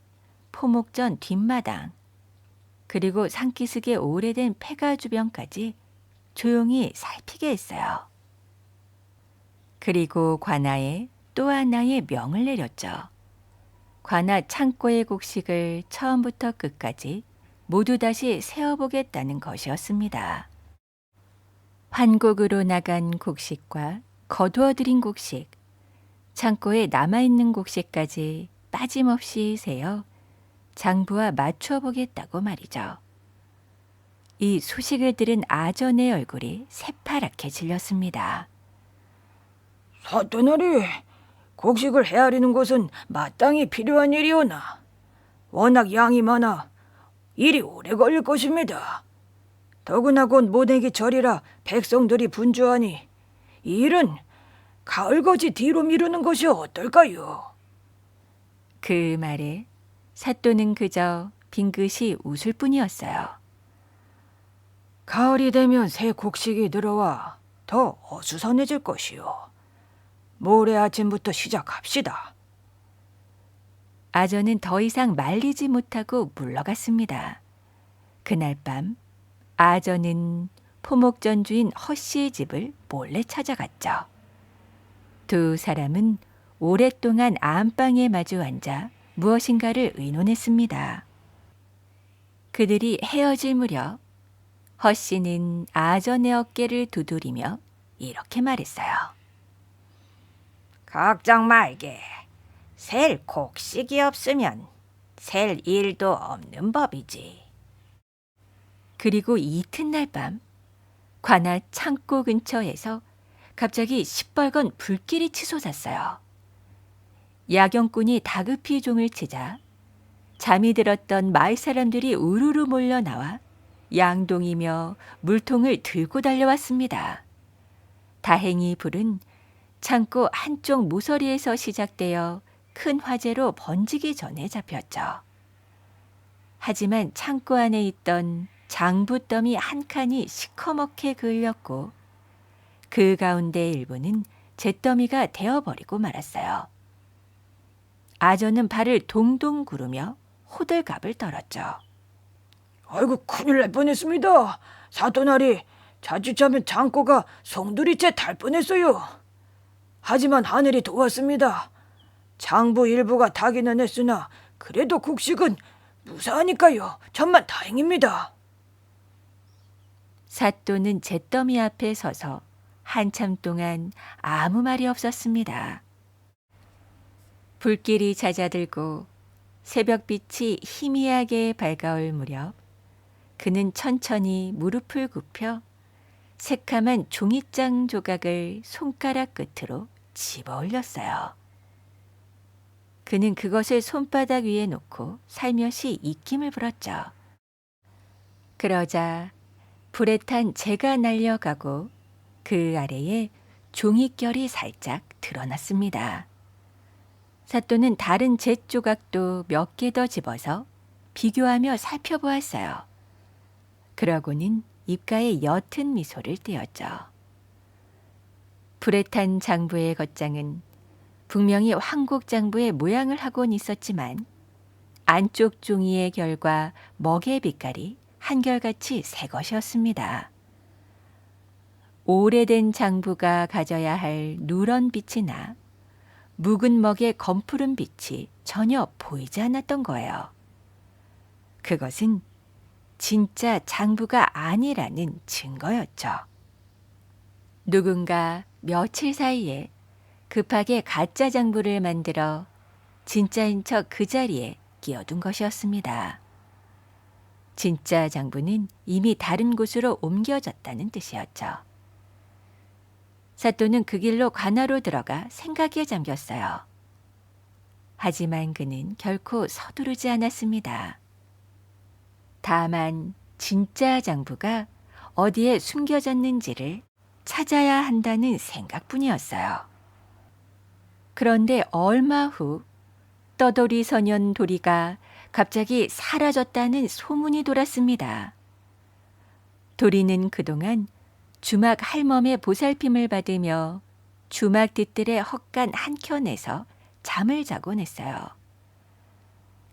포목전 뒷마당 그리고 산기슭의 오래된 폐가 주변까지 조용히 살피게 했어요. 그리고 관아에 또 하나의 명을 내렸죠. 관아 창고의 곡식을 처음부터 끝까지 모두 다시 세어보겠다는 것이었습니다. 환곡으로 나간 곡식과 거두어들인 곡식, 창고에 남아있는 곡식까지 빠짐없이 세어 장부와 맞춰 보겠다고 말이죠. 이 소식을 들은 아전의 얼굴이 새파랗게 질렸습니다. 사또나리, 곡식을 헤아리는 것은 마땅히 필요한 일이오나 워낙 양이 많아 일이 오래 걸릴 것입니다. 더구나 곧 모내기 절이라 백성들이 분주하니 이 일은 가을거지 뒤로 미루는 것이 어떨까요? 그 말에 사또는 그저 빙긋이 웃을 뿐이었어요. 가을이 되면 새 곡식이 들어와 더 어수선해질 것이요. 모레 아침부터 시작합시다. 아전은 더 이상 말리지 못하고 물러갔습니다. 그날 밤 아전은 포목전 주인 허씨의 집을 몰래 찾아갔죠. 두 사람은 오랫동안 안방에 마주 앉아 무엇인가를 의논했습니다. 그들이 헤어질 무렵 허씨는 아전의 어깨를 두드리며 이렇게 말했어요. 걱정 말게. 셀 곡식이 없으면 셀 일도 없는 법이지. 그리고 이튿날 밤 관아 창고 근처에서 갑자기 시뻘건 불길이 치솟았어요. 야경꾼이 다급히 종을 치자 잠이 들었던 마을 사람들이 우르르 몰려 나와 양동이며 물통을 들고 달려왔습니다. 다행히 불은 창고 한쪽 모서리에서 시작되어 큰 화재로 번지기 전에 잡혔죠. 하지만 창고 안에 있던 장부더미 한 칸이 시커멓게 그을렸고 그 가운데 일부는 잿더미가 되어버리고 말았어요. 아전은 발을 동동 구르며 호들갑을 떨었죠. 아이고, 큰일 날 뻔했습니다. 사또나리, 자칫하면 창고가 송두리째 탈 뻔했어요. 하지만 하늘이 도왔습니다. 장부 일부가 타기는 했으나 그래도 곡식은 무사하니까요. 천만 다행입니다. 사또는 잿더미 앞에 서서 한참 동안 아무 말이 없었습니다. 불길이 잦아들고 새벽빛이 희미하게 밝아올 무렵 그는 천천히 무릎을 굽혀 새카만 종이장 조각을 손가락 끝으로 집어 올렸어요. 그는 그것을 손바닥 위에 놓고 살며시 입김을 불었죠. 그러자 불에 탄 재가 날려가고 그 아래에 종이결이 살짝 드러났습니다. 사또는 다른 재 조각도 몇 개 더 집어서 비교하며 살펴보았어요. 그러고는 입가에 옅은 미소를 띄었죠. 불에 탄 장부의 겉장은 분명히 황곡장부의 모양을 하곤 있었지만 안쪽 종이의 결과 먹의 빛깔이 한결같이 새 것이었습니다. 오래된 장부가 가져야 할 누런 빛이 나 묵은 먹의 검푸른 빛이 전혀 보이지 않았던 거예요. 그것은 진짜 장부가 아니라는 증거였죠. 누군가 며칠 사이에 급하게 가짜 장부를 만들어 진짜인 척 그 자리에 끼워둔 것이었습니다. 진짜 장부는 이미 다른 곳으로 옮겨졌다는 뜻이었죠. 사또는 그 길로 관아로 들어가 생각에 잠겼어요. 하지만 그는 결코 서두르지 않았습니다. 다만 진짜 장부가 어디에 숨겨졌는지를 찾아야 한다는 생각뿐이었어요. 그런데 얼마 후 떠돌이 소년 도리가 갑자기 사라졌다는 소문이 돌았습니다. 도리는 그동안 주막 할멈의 보살핌을 받으며 주막 뒤뜰의 헛간 한켠에서 잠을 자곤 했어요.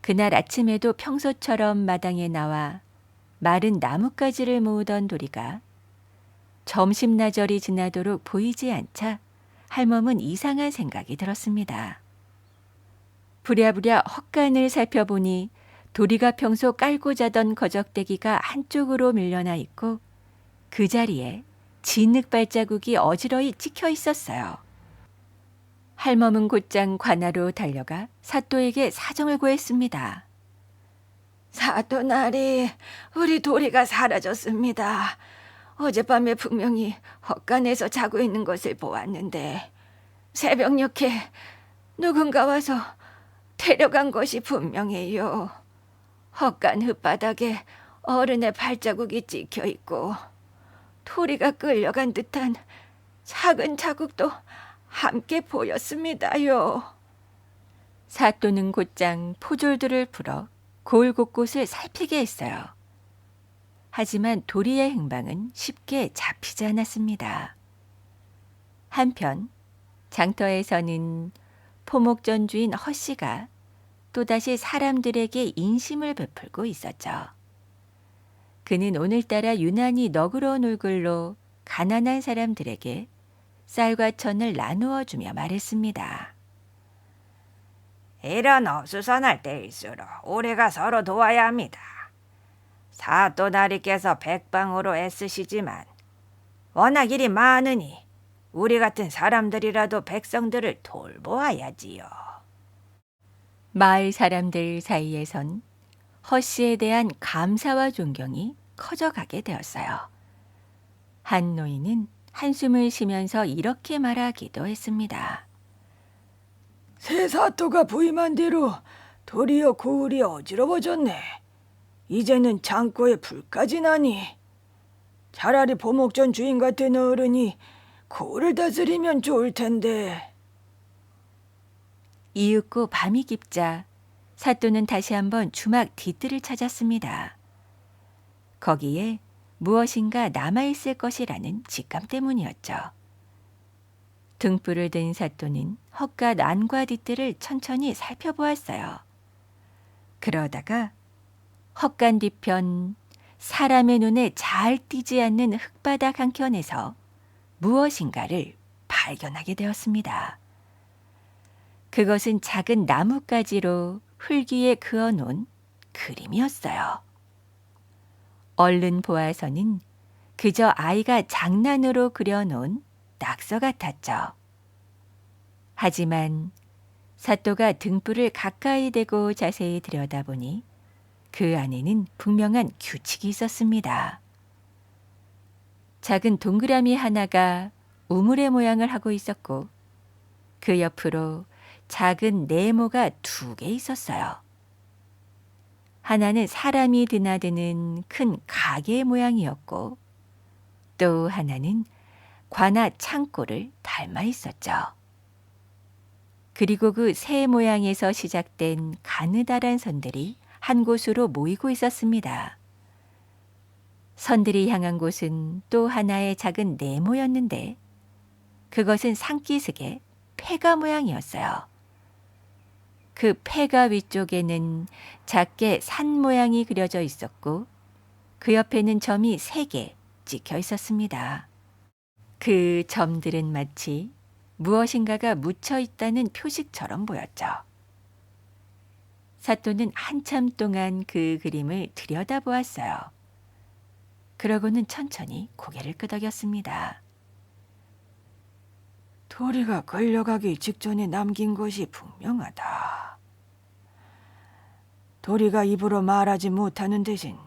그날 아침에도 평소처럼 마당에 나와 마른 나뭇가지를 모으던 도리가 점심나절이 지나도록 보이지 않자 할멈은 이상한 생각이 들었습니다. 부랴부랴 헛간을 살펴보니 도리가 평소 깔고 자던 거적대기가 한쪽으로 밀려나 있고 그 자리에 진흙 발자국이 어지러이 찍혀 있었어요. 할멈은 곧장 관아로 달려가 사또에게 사정을 구했습니다. 사또나리, 우리 도리가 사라졌습니다. 어젯밤에 분명히 헛간에서 자고 있는 것을 보았는데 새벽녘에 누군가 와서 데려간 것이 분명해요. 헛간 흙바닥에 어른의 발자국이 찍혀 있고 도리가 끌려간 듯한 작은 자국도 함께 보였습니다요. 사또는 곧장 포졸들을 풀어 골 곳곳을 살피게 했어요. 하지만 도리의 행방은 쉽게 잡히지 않았습니다. 한편 장터에서는 포목전주인 허씨가 또다시 사람들에게 인심을 베풀고 있었죠. 그는 오늘따라 유난히 너그러운 얼굴로 가난한 사람들에게 쌀과 천을 나누어 주며 말했습니다. 이런 어수선할 때일수록 우리가 서로 도와야 합니다. 사또나리께서 백방으로 애쓰시지만 워낙 일이 많으니 우리 같은 사람들이라도 백성들을 돌보아야지요. 마을 사람들 사이에선 허씨에 대한 감사와 존경이 커져가게 되었어요. 한 노인은 한숨을 쉬면서 이렇게 말하기도 했습니다. 새 사또가 부임한 뒤로 도리어 고을이 어지러워졌네. 이제는 창고에 불까지 나니 차라리 보목전 주인 같은 어른이 고을을 다스리면 좋을 텐데. 이윽고 밤이 깊자 사또는 다시 한번 주막 뒤뜰을 찾았습니다. 거기에 무엇인가 남아있을 것이라는 직감 때문이었죠. 등불을 든 사또는 헛간 안과 뒤뜰을 천천히 살펴보았어요. 그러다가 헛간 뒤편 사람의 눈에 잘 띄지 않는 흙바닥 한켠에서 무엇인가를 발견하게 되었습니다. 그것은 작은 나뭇가지로 흙 위에 그어놓은 그림이었어요. 얼른 보아서는 그저 아이가 장난으로 그려놓은 낙서 같았죠. 하지만 사또가 등불을 가까이 대고 자세히 들여다보니 그 안에는 분명한 규칙이 있었습니다. 작은 동그라미 하나가 우물의 모양을 하고 있었고 그 옆으로 작은 네모가 2개 있었어요. 하나는 사람이 드나드는 큰 가게 모양이었고 또 하나는 관아 창고를 닮아 있었죠. 그리고 그 새 모양에서 시작된 가느다란 선들이 한 곳으로 모이고 있었습니다. 선들이 향한 곳은 또 하나의 작은 네모였는데 그것은 산기슭의 폐가 모양이었어요. 그 폐가 위쪽에는 작게 산 모양이 그려져 있었고 그 옆에는 점이 3개 찍혀 있었습니다. 그 점들은 마치 무엇인가가 묻혀 있다는 표식처럼 보였죠. 사또는 한참 동안 그 그림을 들여다보았어요. 그러고는 천천히 고개를 끄덕였습니다. 도리가 끌려가기 직전에 남긴 것이 분명하다. 도리가 입으로 말하지 못하는 대신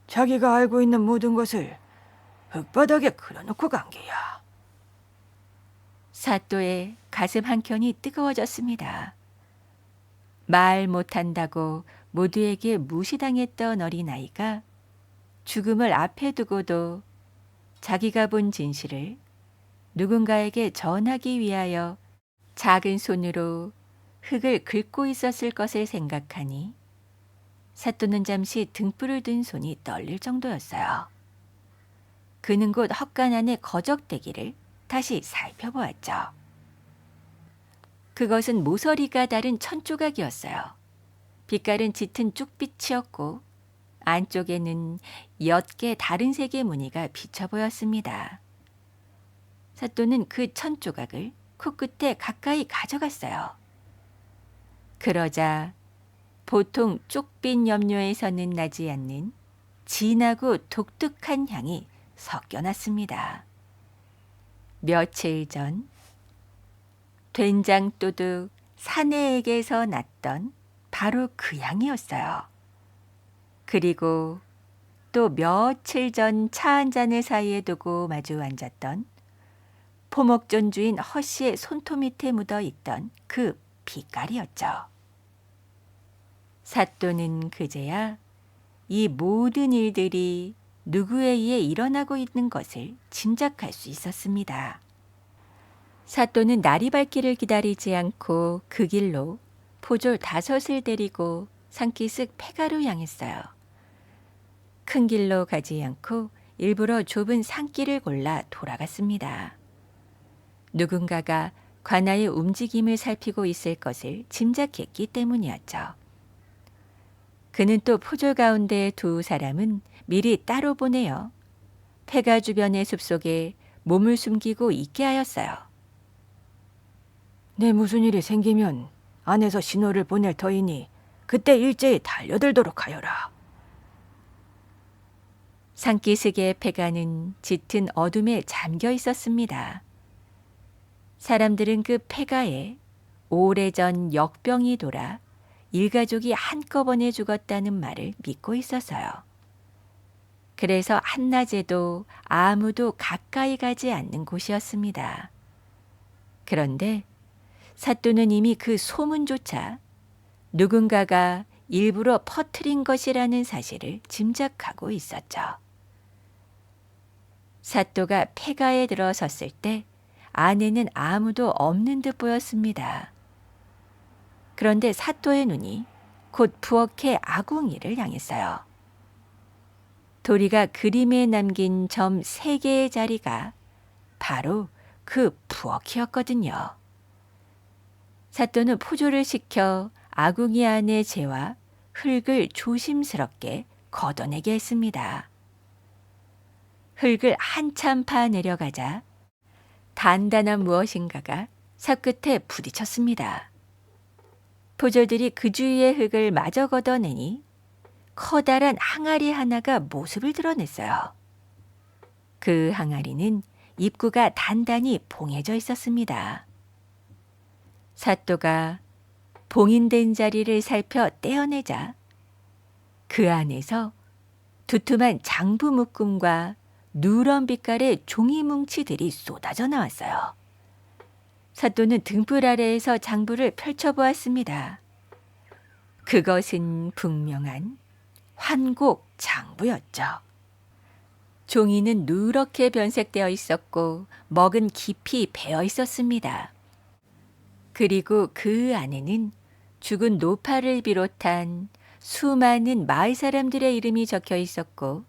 자기가 알고 있는 모든 것을 흙바닥에 그려놓고 간 게야. 사또의 가슴 한켠이 뜨거워졌습니다. 말 못한다고 모두에게 무시당했던 어린아이가 죽음을 앞에 두고도 자기가 본 진실을 누군가에게 전하기 위하여 작은 손으로 흙을 긁고 있었을 것을 생각하니 사또는 잠시 등불을 든 손이 떨릴 정도였어요. 그는 곧 헛간 안의 거적대기를 다시 살펴보았죠. 그것은 모서리가 다른 천조각이었어요. 빛깔은 짙은 쭉빛이었고 안쪽에는 옅게 다른 색의 무늬가 비쳐 보였습니다. 사또는 그 천조각을 코끝에 가까이 가져갔어요. 그러자 보통 쪽빛 염료에서는 나지 않는 진하고 독특한 향이 섞여났습니다. 며칠 전 된장도둑 사내에게서 났던 바로 그 향이었어요. 그리고 또 며칠 전 차 한 잔을 사이에 두고 마주 앉았던 포목존 주인 허씨의 손톱 밑에 묻어 있던 그 빛깔이었죠. 사또는 그제야 이 모든 일들이 누구에 의해 일어나고 있는 것을 짐작할 수 있었습니다. 사또는 날이 밝기를 기다리지 않고 그 길로 포졸 5을 데리고 산기슭 폐가로 향했어요. 큰 길로 가지 않고 일부러 좁은 산길을 골라 돌아갔습니다. 누군가가 관아의 움직임을 살피고 있을 것을 짐작했기 때문이었죠. 그는 또 포졸 가운데 2 사람은 미리 따로 보내어 폐가 주변의 숲속에 몸을 숨기고 있게 하였어요. 내 무슨 일이 생기면 안에서 신호를 보낼 터이니 그때 일제히 달려들도록 하여라. 산기슭의 폐가는 짙은 어둠에 잠겨 있었습니다. 사람들은 그 폐가에 오래전 역병이 돌아 일가족이 한꺼번에 죽었다는 말을 믿고 있어서요. 그래서 한낮에도 아무도 가까이 가지 않는 곳이었습니다. 그런데 사또는 이미 그 소문조차 누군가가 일부러 퍼뜨린 것이라는 사실을 짐작하고 있었죠. 사또가 폐가에 들어섰을 때 안에는 아무도 없는 듯 보였습니다. 그런데 사또의 눈이 곧 부엌의 아궁이를 향했어요. 도리가 그림에 남긴 점 3개의 자리가 바로 그 부엌이었거든요. 사또는 포졸을 시켜 아궁이 안의 재와 흙을 조심스럽게 걷어내게 했습니다. 흙을 한참 파 내려가자 단단한 무엇인가가 삽끝에 부딪혔습니다. 포졸들이 그 주위의 흙을 마저 걷어내니 커다란 항아리 하나가 모습을 드러냈어요. 그 항아리는 입구가 단단히 봉해져 있었습니다. 사또가 봉인된 자리를 살펴 떼어내자 그 안에서 두툼한 장부 묶음과 누런 빛깔의 종이 뭉치들이 쏟아져 나왔어요. 사또는 등불 아래에서 장부를 펼쳐보았습니다. 그것은 분명한 환곡 장부였죠. 종이는 누렇게 변색되어 있었고 먹은 깊이 배어 있었습니다. 그리고 그 안에는 죽은 노파를 비롯한 수많은 마을 사람들의 이름이 적혀 있었고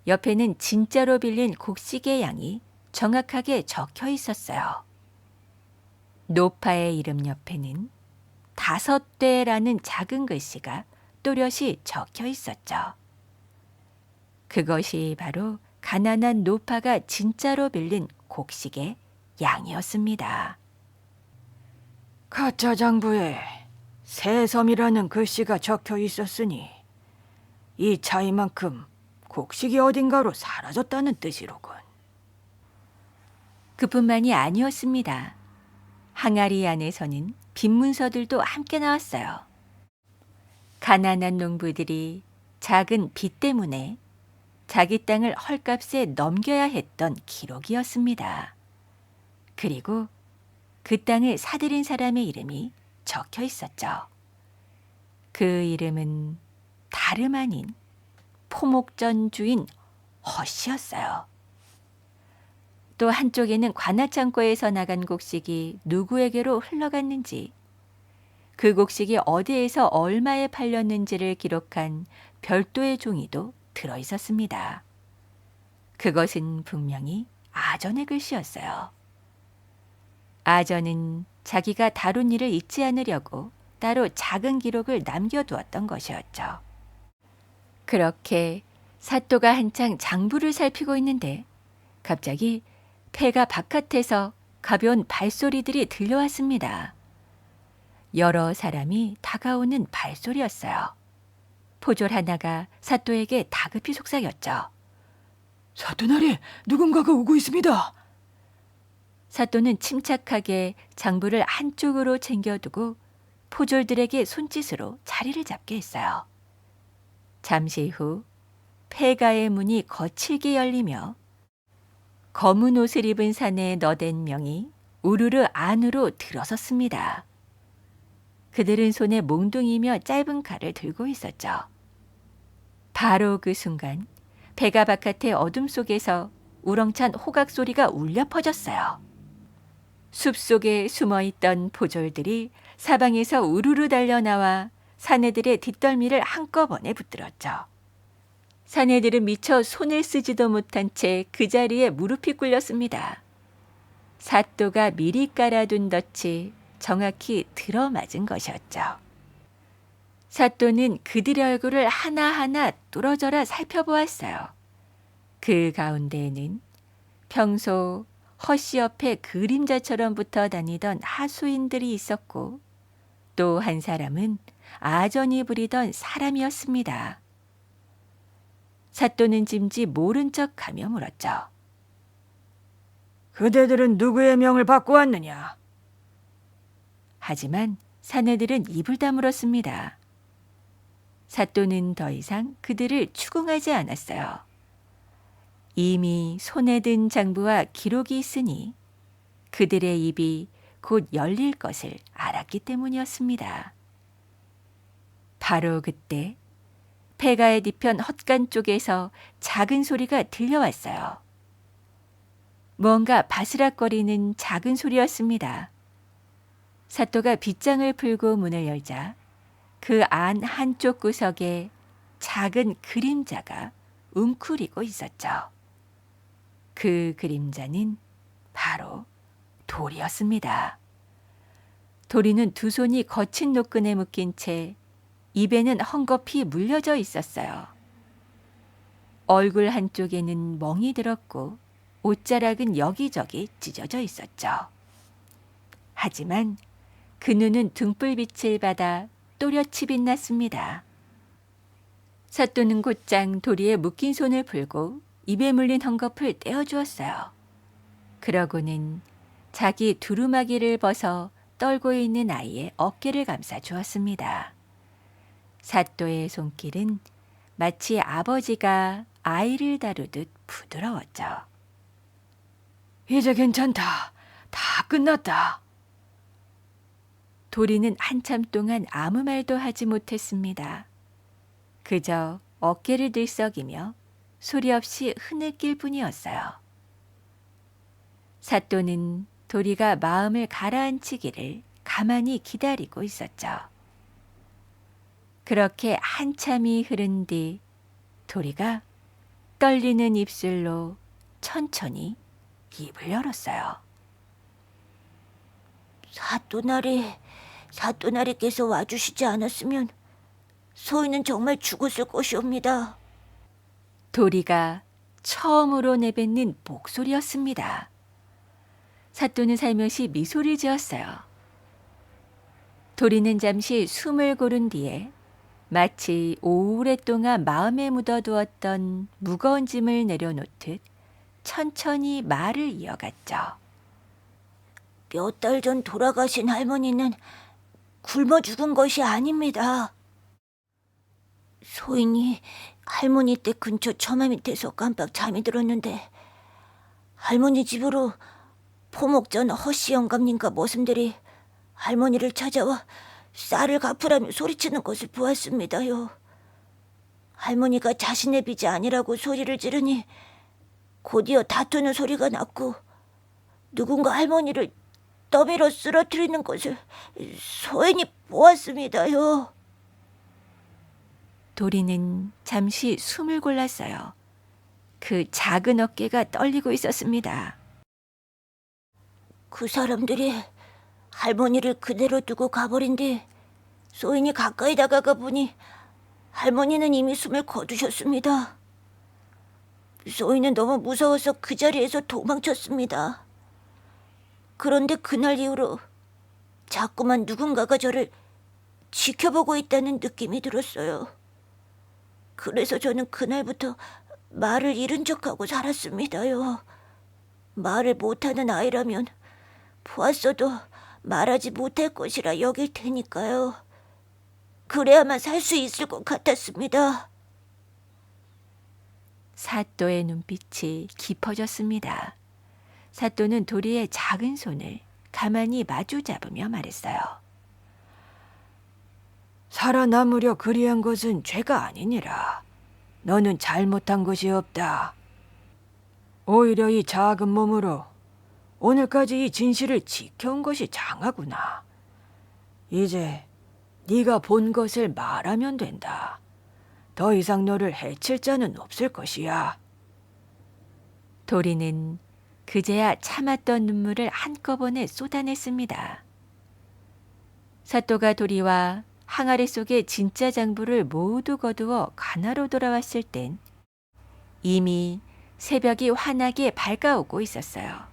옆에는 진짜로 빌린 곡식의 양이 정확하게 적혀 있었어요. 노파의 이름 옆에는 5대라는 작은 글씨가 또렷이 적혀 있었죠. 그것이 바로 가난한 노파가 진짜로 빌린 곡식의 양이었습니다. 가짜 장부에 새섬이라는 글씨가 적혀 있었으니 이 차이만큼 곡식이 어딘가로 사라졌다는 뜻이로군. 그뿐만이 아니었습니다. 항아리 안에서는 빈문서들도 함께 나왔어요. 가난한 농부들이 작은 빚 때문에 자기 땅을 헐값에 넘겨야 했던 기록이었습니다. 그리고 그 땅을 사들인 사람의 이름이 적혀 있었죠. 그 이름은 다름 아닌 포목전 주인 허씨였어요. 또 한쪽에는 관아창고에서 나간 곡식이 누구에게로 흘러갔는지, 그 곡식이 어디에서 얼마에 팔렸는지를 기록한 별도의 종이도 들어 있었습니다. 그것은 분명히 아전의 글씨였어요. 아전은 자기가 다룬 일을 잊지 않으려고 따로 작은 기록을 남겨두었던 것이었죠. 그렇게 사또가 한창 장부를 살피고 있는데 갑자기 폐가 바깥에서 가벼운 발소리들이 들려왔습니다. 여러 사람이 다가오는 발소리였어요. 포졸 하나가 사또에게 다급히 속삭였죠. 사또나리, 누군가가 오고 있습니다. 사또는 침착하게 장부를 한쪽으로 챙겨두고 포졸들에게 손짓으로 자리를 잡게 했어요. 잠시 후 폐가의 문이 거칠게 열리며 검은 옷을 입은 사내의 너댓 명이 우르르 안으로 들어섰습니다. 그들은 손에 몽둥이며 짧은 칼을 들고 있었죠. 바로 그 순간 폐가 바깥의 어둠 속에서 우렁찬 호각 소리가 울려 퍼졌어요. 숲속에 숨어있던 포졸들이 사방에서 우르르 달려나와 사내들의 뒷덜미를 한꺼번에 붙들었죠. 사내들은 미처 손을 쓰지도 못한 채 그 자리에 무릎이 꿇렸습니다. 사또가 미리 깔아둔 덫이 정확히 들어맞은 것이었죠. 사또는 그들의 얼굴을 하나하나 뚫어져라 살펴보았어요. 그 가운데에는 평소 허씨 옆에 그림자처럼 붙어 다니던 하수인들이 있었고 또 한 사람은 아전이 부리던 사람이었습니다. 사또는 짐지 모른 척하며 물었죠. 그대들은 누구의 명을 받고 왔느냐? 하지만 사내들은 입을 다물었습니다. 사또는 더 이상 그들을 추궁하지 않았어요. 이미 손에 든 장부와 기록이 있으니 그들의 입이 곧 열릴 것을 알았기 때문이었습니다. 바로 그때 폐가의 뒤편 헛간 쪽에서 작은 소리가 들려왔어요. 뭔가 바스락거리는 작은 소리였습니다. 사또가 빗장을 풀고 문을 열자 그 안 한쪽 구석에 작은 그림자가 웅크리고 있었죠. 그 그림자는 바로 돌이었습니다. 도리는 두 손이 거친 노끈에 묶인 채 입에는 헝겊이 물려져 있었어요. 얼굴 한쪽에는 멍이 들었고 옷자락은 여기저기 찢어져 있었죠. 하지만 그 눈은 등불빛을 받아 또렷이 빛났습니다. 사또는 곧장 도리에 묶인 손을 풀고 입에 물린 헝겊을 떼어주었어요. 그러고는 자기 두루마기를 벗어 떨고 있는 아이의 어깨를 감싸 주었습니다. 사또의 손길은 마치 아버지가 아이를 다루듯 부드러웠죠. 이제 괜찮다. 다 끝났다. 도리는 한참 동안 아무 말도 하지 못했습니다. 그저 어깨를 들썩이며 소리 없이 흐느낄 뿐이었어요. 사또는 도리가 마음을 가라앉히기를 가만히 기다리고 있었죠. 그렇게 한참이 흐른 뒤 도리가 떨리는 입술로 천천히 입을 열었어요. 사또나리께서 와주시지 않았으면 소희는 정말 죽었을 것이옵니다. 도리가 처음으로 내뱉는 목소리였습니다. 사또는 살며시 미소를 지었어요. 도리는 잠시 숨을 고른 뒤에 마치 오랫동안 마음에 묻어두었던 무거운 짐을 내려놓듯 천천히 말을 이어갔죠. 몇 달 전 돌아가신 할머니는 굶어 죽은 것이 아닙니다. 소인이 할머니 댁 근처 처마 밑에서 깜빡 잠이 들었는데 할머니 집으로 포목전 허씨 영감님과 머슴들이 할머니를 찾아와 쌀을 갚으라며 소리치는 것을 보았습니다요. 할머니가 자신의 빚이 아니라고 소리를 지르니 곧이어 다투는 소리가 났고 누군가 할머니를 떠밀어 쓰러뜨리는 것을 소인이 보았습니다요. 도리는 잠시 숨을 골랐어요. 그 작은 어깨가 떨리고 있었습니다. 그 사람들이 할머니를 그대로 두고 가버린 뒤 소인이 가까이 다가가 보니 할머니는 이미 숨을 거두셨습니다. 소인은 너무 무서워서 그 자리에서 도망쳤습니다. 그런데 그날 이후로 자꾸만 누군가가 저를 지켜보고 있다는 느낌이 들었어요. 그래서 저는 그날부터 말을 잃은 척하고 살았습니다요. 말을 못하는 아이라면 보았어도 말하지 못할 것이라 여길 테니까요. 그래야만 살 수 있을 것 같았습니다. 사또의 눈빛이 깊어졌습니다. 사또는 도리의 작은 손을 가만히 마주 잡으며 말했어요. 살아남으려 그리한 것은 죄가 아니니라. 너는 잘못한 것이 없다. 오히려 이 작은 몸으로 오늘까지 이 진실을 지켜온 것이 장하구나. 이제 네가 본 것을 말하면 된다. 더 이상 너를 해칠 자는 없을 것이야. 도리는 그제야 참았던 눈물을 한꺼번에 쏟아냈습니다. 사또가 도리와 항아리 속의 진짜 장부를 모두 거두어 가나로 돌아왔을 땐 이미 새벽이 환하게 밝아오고 있었어요.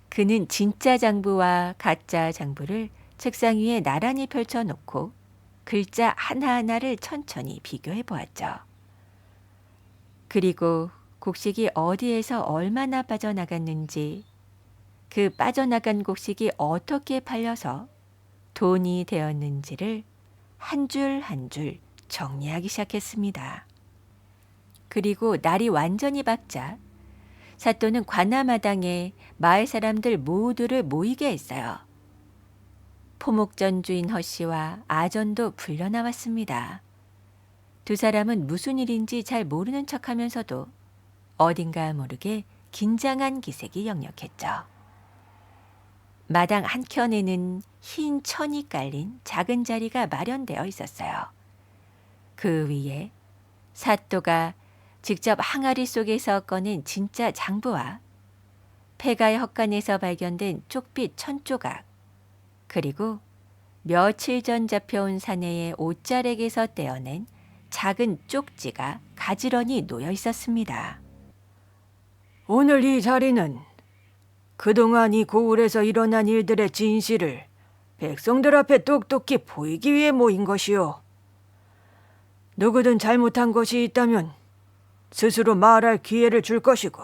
그는 진짜 장부와 가짜 장부를 책상 위에 나란히 펼쳐놓고 글자 하나하나를 천천히 비교해 보았죠. 그리고 곡식이 어디에서 얼마나 빠져나갔는지, 그 빠져나간 곡식이 어떻게 팔려서 돈이 되었는지를 한 줄 한 줄 정리하기 시작했습니다. 그리고 날이 완전히 밝자 사또는 관아마당에 마을 사람들 모두를 모이게 했어요. 포목전 주인 허씨와 아전도 불려 나왔습니다. 두 사람은 무슨 일인지 잘 모르는 척하면서도 어딘가 모르게 긴장한 기색이 역력했죠. 마당 한켠에는 흰 천이 깔린 작은 자리가 마련되어 있었어요. 그 위에 사또가 직접 항아리 속에서 꺼낸 진짜 장부와 폐가의 헛간에서 발견된 쪽빛 천조각, 그리고 며칠 전 잡혀온 사내의 옷자락에서 떼어낸 작은 쪽지가 가지런히 놓여 있었습니다. 오늘 이 자리는 그동안 이 고을에서 일어난 일들의 진실을 백성들 앞에 똑똑히 보이기 위해 모인 것이요. 누구든 잘못한 것이 있다면 스스로 말할 기회를 줄 것이고,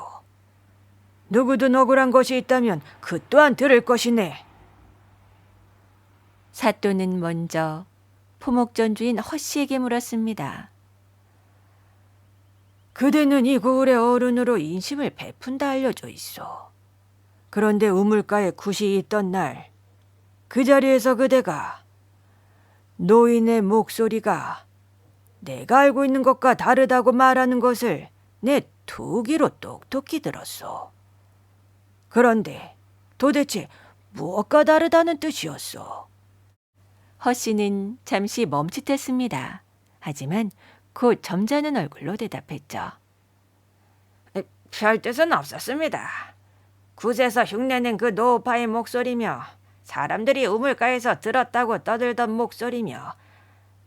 누구든 억울한 것이 있다면 그 또한 들을 것이네. 사또는 먼저 포목전 주인 허씨에게 물었습니다. 그대는 이 고을의 어른으로 인심을 베푼다 알려져 있어. 그런데 우물가에 굿이 있던 날, 그 자리에서 그대가 노인의 목소리가 내가 알고 있는 것과 다르다고 말하는 것을 내 두기로 똑똑히 들었어. 그런데 도대체 무엇과 다르다는 뜻이었어? 허 씨는 잠시 멈칫했습니다. 하지만 곧 점잖은 얼굴로 대답했죠. 별 뜻은 없었습니다. 굿에서 흉내낸 그 노파의 목소리며 사람들이 우물가에서 들었다고 떠들던 목소리며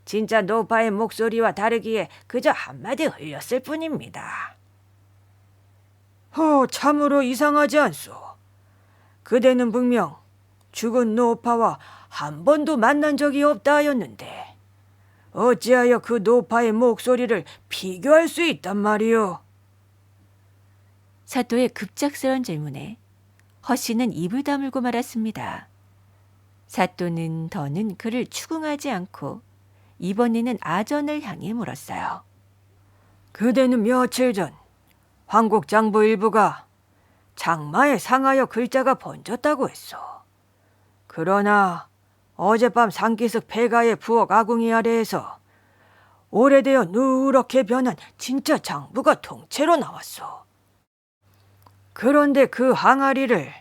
진짜 노파의 목소리와 다르기에 그저 한마디 흘렸을 뿐입니다. 참으로 이상하지 않소. 그대는 분명 죽은 노파와 한 번도 만난 적이 없다 하였는데 어찌하여 그 노파의 목소리를 비교할 수 있단 말이오? 사또의 급작스런 질문에 허 씨는 입을 다물고 말았습니다. 사또는 더는 그를 추궁하지 않고 이번에는 아전을 향해 물었어요. 그대는 며칠 전 황국 장부 일부가 장마에 상하여 글자가 번졌다고 했어. 그러나 어젯밤 상기슭 폐가의 부엌 아궁이 아래에서 오래되어 누렇게 변한 진짜 장부가 통째로 나왔어. 그런데 그 항아리를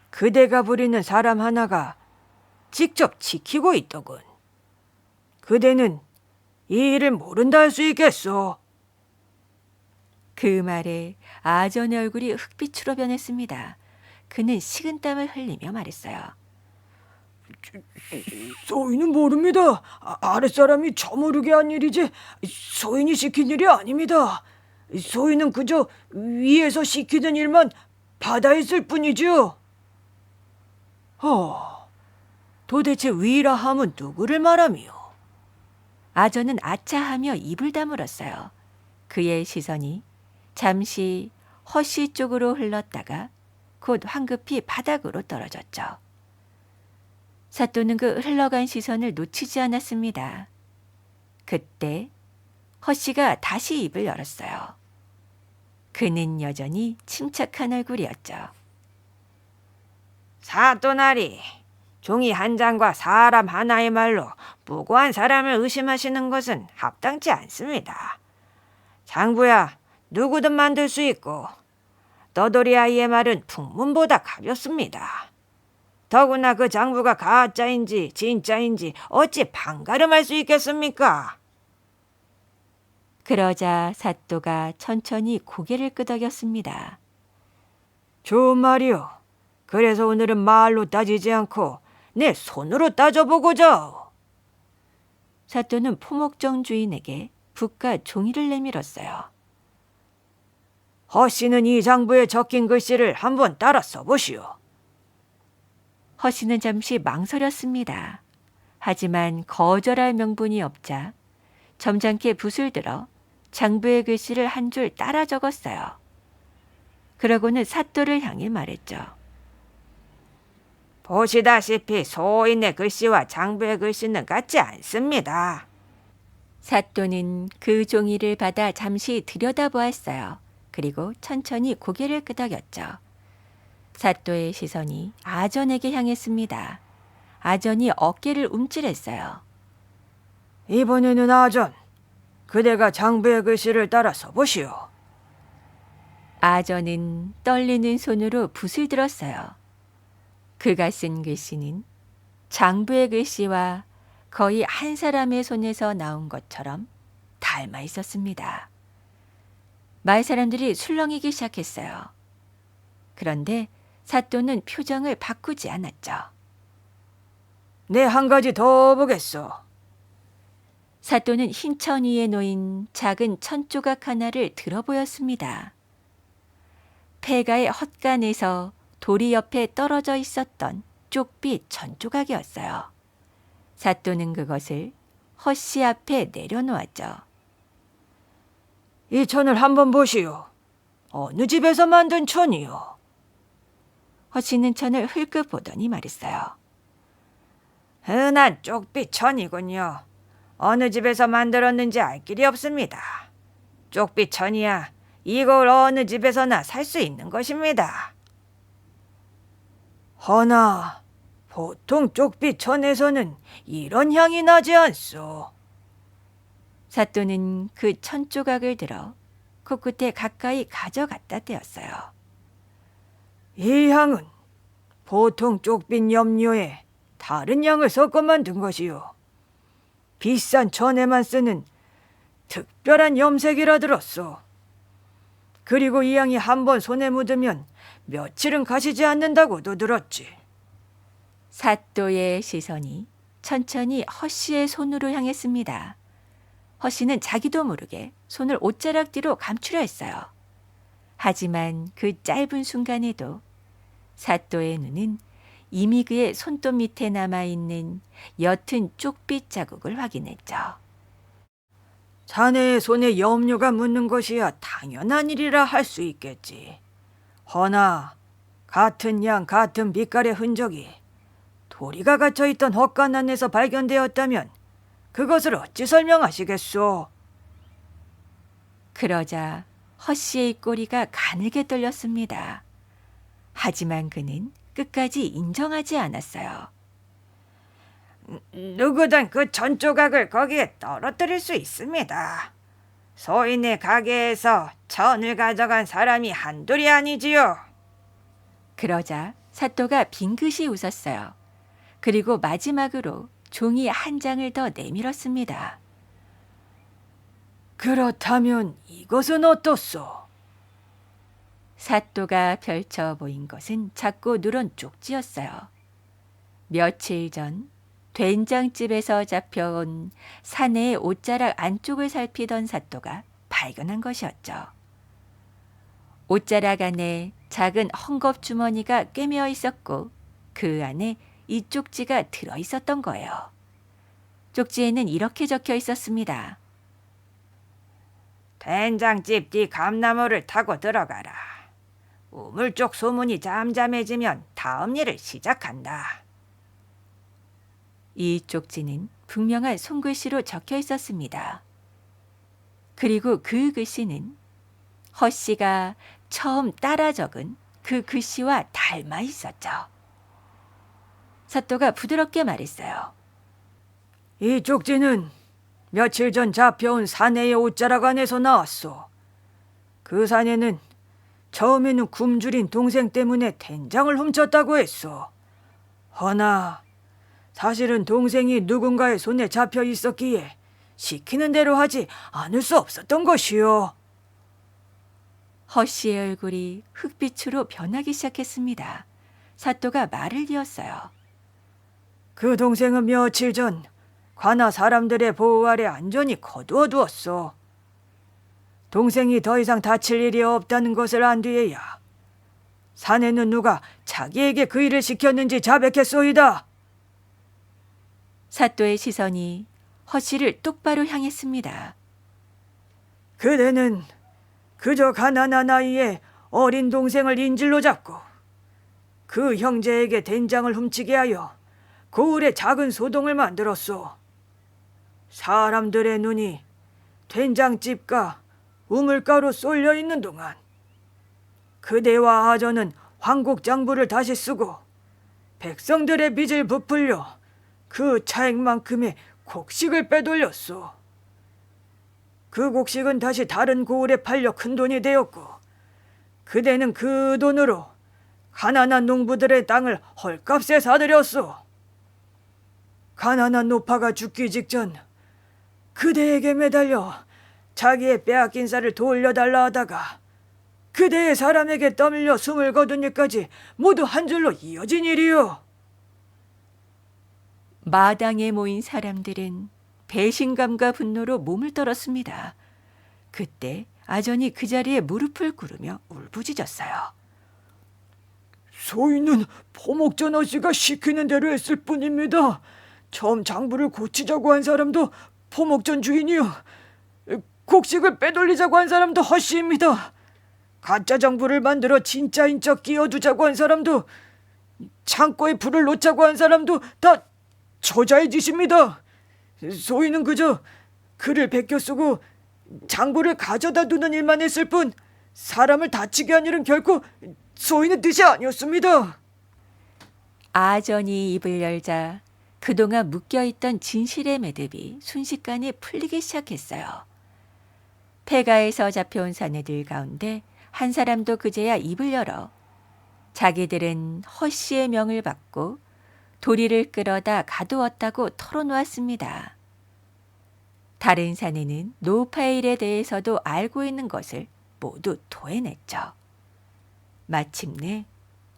그대가 부리는 사람 하나가 직접 지키고 있더군. 그대는 이 일을 모른다 할 수 있겠소? 그 말에 아전의 얼굴이 흑빛으로 변했습니다. 그는 식은땀을 흘리며 말했어요. 소인은 모릅니다. 아랫사람이 저모르게 한 일이지 소인이 시킨 일이 아닙니다. 소인은 그저 위에서 시키던 일만 받아 있을 뿐이죠. 도대체 위라 함은 누구를 말하미요? 아전은 아차하며 입을 다물었어요. 그의 시선이 잠시 허씨 쪽으로 흘렀다가 곧 황급히 바닥으로 떨어졌죠. 사또는 그 흘러간 시선을 놓치지 않았습니다. 그때 허씨가 다시 입을 열었어요. 그는 여전히 침착한 얼굴이었죠. 사또나리, 종이 한 장과 사람 하나의 말로 무고한 사람을 의심하시는 것은 합당치 않습니다. 장부야, 누구든 만들 수 있고 떠돌이 아이의 말은 풍문보다 가볍습니다. 더구나 그 장부가 가짜인지 진짜인지 어찌 판가름할 수 있겠습니까? 그러자 사또가 천천히 고개를 끄덕였습니다. 좋은 말이오. 그래서 오늘은 말로 따지지 않고 내 손으로 따져보고자. 사또는 포목정 주인에게 붓과 종이를 내밀었어요. 허 씨는 이 장부에 적힌 글씨를 한번 따라 써보시오. 허 씨는 잠시 망설였습니다. 하지만 거절할 명분이 없자 점잖게 붓을 들어 장부의 글씨를 한 줄 따라 적었어요. 그러고는 사또를 향해 말했죠. 보시다시피 소인의 글씨와 장부의 글씨는 같지 않습니다. 사또는 그 종이를 받아 잠시 들여다보았어요. 그리고 천천히 고개를 끄덕였죠. 사또의 시선이 아전에게 향했습니다. 아전이 어깨를 움찔했어요. 이번에는 아전, 그대가 장부의 글씨를 따라 써보시오. 아전은 떨리는 손으로 붓을 들었어요. 그가 쓴 글씨는 장부의 글씨와 거의 한 사람의 손에서 나온 것처럼 닮아 있었습니다. 마을 사람들이 술렁이기 시작했어요. 그런데 사또는 표정을 바꾸지 않았죠. 네, 한 가지 더 보겠소. 사또는 흰 천 위에 놓인 작은 천 조각 하나를 들어 보였습니다. 폐가의 헛간에서 도리 옆에 떨어져 있었던 쪽빛 천 조각이었어요. 사또는 그것을 허씨 앞에 내려놓았죠. 이 천을 한번 보시오. 어느 집에서 만든 천이요? 허씨는 천을 흘끗 보더니 말했어요. 흔한 쪽빛 천이군요. 어느 집에서 만들었는지 알 길이 없습니다. 쪽비천이야 이걸 어느 집에서나 살 수 있는 것입니다. 허나 보통 쪽비천에서는 이런 향이 나지 않소. 사또는 그 천 조각을 들어 코끝에 가까이 가져갔다 떼었어요. 이 향은 보통 쪽빛 염료에 다른 향을 섞어 만든 것이요. 비싼 천에만 쓰는 특별한 염색이라 들었소. 그리고 이 향이 한번 손에 묻으면 며칠은 가시지 않는다고도 들었지. 사또의 시선이 천천히 허씨의 손으로 향했습니다. 허씨는 자기도 모르게 손을 옷자락 뒤로 감추려 했어요. 하지만 그 짧은 순간에도 사또의 눈은 이미 그의 손톱 밑에 남아있는 옅은 쪽빛 자국을 확인했죠. 자네의 손에 염료가 묻는 것이야 당연한 일이라 할 수 있겠지. 허나 같은 양 같은 빛깔의 흔적이 도리가 갇혀있던 헛간 안에서 발견되었다면 그것을 어찌 설명하시겠소? 그러자 허씨의 꼬리가 가늘게 떨렸습니다. 하지만 그는 끝까지 인정하지 않았어요. 누구든 그 천조각을 거기에 떨어뜨릴 수 있습니다. 소인의 가게에서 천을 가져간 사람이 한둘이 아니지요. 그러자 사또가 빙긋이 웃었어요. 그리고 마지막으로 종이 한 장을 더 내밀었습니다. 그렇다면 이것은 어떻소? 사또가 펼쳐 보인 것은 작고 누런 쪽지였어요. 며칠 전 된장집에서 잡혀온 사내의 옷자락 안쪽을 살피던 사또가 발견한 것이었죠. 옷자락 안에 작은 헝겊 주머니가 꿰매어 있었고 그 안에 이 쪽지가 들어 있었던 거예요. 쪽지에는 이렇게 적혀 있었습니다. 된장집 뒤 감나무를 타고 들어가라. 우물 쪽 소문이 잠잠해지면 다음 일을 시작한다. 이 쪽지는 분명한 손글씨로 적혀 있었습니다. 그리고 그 글씨는 허씨가 처음 따라 적은 그 글씨와 닮아 있었죠. 사또가 부드럽게 말했어요. 이 쪽지는 며칠 전 잡혀온 사내의 옷자락 안에서 나왔소. 그 사내는 처음에는 굶주린 동생 때문에 된장을 훔쳤다고 했소. 허나 사실은 동생이 누군가의 손에 잡혀 있었기에 시키는 대로 하지 않을 수 없었던 것이요. 허씨의 얼굴이 흑빛으로 변하기 시작했습니다. 사또가 말을 이었어요. 그 동생은 며칠 전 관아 사람들의 보호 아래 안전히 거두어 두었소. 동생이 더 이상 다칠 일이 없다는 것을 안 뒤에야 사내는 누가 자기에게 그 일을 시켰는지 자백했소이다. 사또의 시선이 허씨를 똑바로 향했습니다. 그대는 그저 가난한 아이의 어린 동생을 인질로 잡고 그 형제에게 된장을 훔치게 하여 고을에 작은 소동을 만들었소. 사람들의 눈이 된장집과 우물가로 쏠려 있는 동안 그대와 아저는 황국장부를 다시 쓰고 백성들의 빚을 부풀려 그 차액만큼의 곡식을 빼돌렸소. 그 곡식은 다시 다른 고을에 팔려 큰돈이 되었고 그대는 그 돈으로 가난한 농부들의 땅을 헐값에 사들였소. 가난한 노파가 죽기 직전 그대에게 매달려 자기의 빼앗긴 쌀을 돌려달라 하다가 그대의 사람에게 떠밀려 숨을 거둔 일까지 모두 한 줄로 이어진 일이요. 마당에 모인 사람들은 배신감과 분노로 몸을 떨었습니다. 그때 아전이 그 자리에 무릎을 꿇으며 울부짖었어요. 소인은 포목전 아씨가 시키는 대로 했을 뿐입니다. 처음 장부를 고치자고 한 사람도 포목전 주인이요. 곡식을 빼돌리자고 한 사람도 허씨입니다. 가짜 장부를 만들어 진짜인 척 끼워두자고 한 사람도, 창고에 불을 놓자고 한 사람도 다 저자의 짓입니다. 소인은 그저 글을 베껴 쓰고 장부를 가져다 두는 일만 했을 뿐 사람을 다치게 한 일은 결코 소인의 뜻이 아니었습니다. 아전이 입을 열자 그동안 묶여있던 진실의 매듭이 순식간에 풀리기 시작했어요. 폐가에서 잡혀온 사내들 가운데 한 사람도 그제야 입을 열어 자기들은 허씨의 명을 받고 도리를 끌어다 가두었다고 털어놓았습니다. 다른 사내는 노파의 일에 대해서도 알고 있는 것을 모두 토해냈죠. 마침내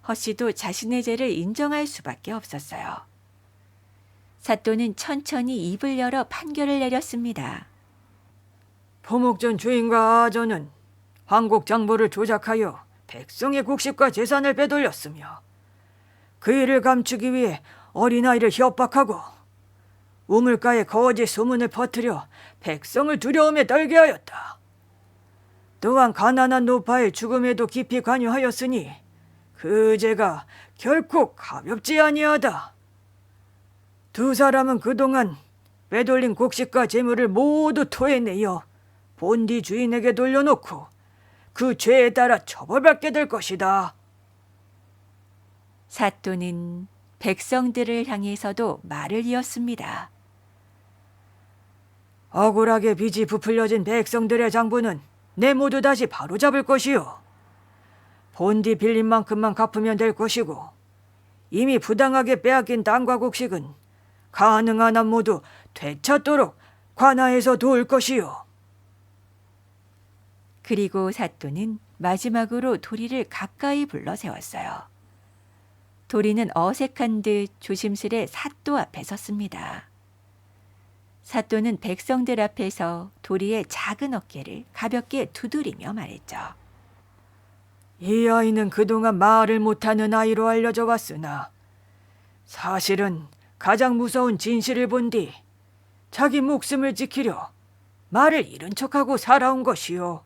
허씨도 자신의 죄를 인정할 수밖에 없었어요. 사또는 천천히 입을 열어 판결을 내렸습니다. 포목전 주인과 아전은 황국 장부를 조작하여 백성의 국식과 재산을 빼돌렸으며 그 일을 감추기 위해 어린아이를 협박하고 우물가에 거짓 소문을 퍼뜨려 백성을 두려움에 떨게 하였다. 또한 가난한 노파의 죽음에도 깊이 관여하였으니 그 죄가 결코 가볍지 아니하다. 두 사람은 그동안 빼돌린 곡식과 재물을 모두 토해내어 본디 주인에게 돌려놓고 그 죄에 따라 처벌받게 될 것이다. 사또는 백성들을 향해서도 말을 이었습니다. 억울하게 빚이 부풀려진 백성들의 장부는 내 모두 다시 바로잡을 것이요. 본디 빌린 만큼만 갚으면 될 것이고 이미 부당하게 빼앗긴 땅과 곡식은 가능한 한 모두 되찾도록 관하에서 도울 것이요. 그리고 사또는 마지막으로 도리를 가까이 불러 세웠어요. 도리는 어색한 듯 조심스레 사또 앞에 섰습니다. 사또는 백성들 앞에서 도리의 작은 어깨를 가볍게 두드리며 말했죠. 이 아이는 그동안 말을 못하는 아이로 알려져 왔으나 사실은 가장 무서운 진실을 본 뒤 자기 목숨을 지키려 말을 잃은 척하고 살아온 것이요.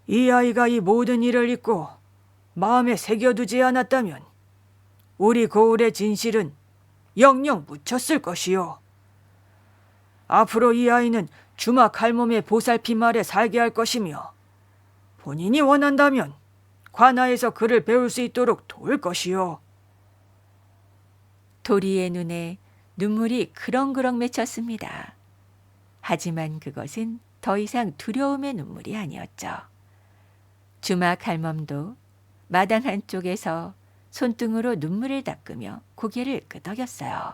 이 아이가 이 모든 일을 잊고 마음에 새겨두지 않았다면 우리 고을의 진실은 영영 묻혔을 것이요. 앞으로 이 아이는 주막 할멈의 보살핌 아래 살게 할 것이며 본인이 원한다면 관아에서 글을 배울 수 있도록 도울 것이요. 도리의 눈에 눈물이 그렁그렁 맺혔습니다. 하지만 그것은 더 이상 두려움의 눈물이 아니었죠. 주막 할멈도 마당 한쪽에서 손등으로 눈물을 닦으며 고개를 끄덕였어요.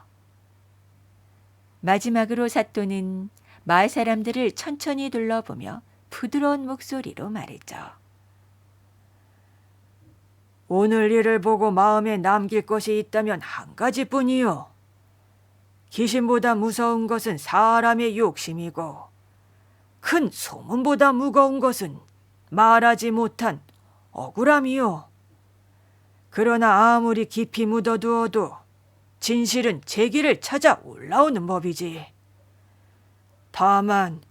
마지막으로 사또는 마을 사람들을 천천히 둘러보며 부드러운 목소리로 말했죠. 오늘 일을 보고 마음에 남길 것이 있다면 한 가지뿐이요. 귀신보다 무서운 것은 사람의 욕심이고 큰 소문보다 무거운 것은 말하지 못한 억울함이요. 그러나 아무리 깊이 묻어두어도 진실은 제기를 찾아 올라오는 법이지. 다만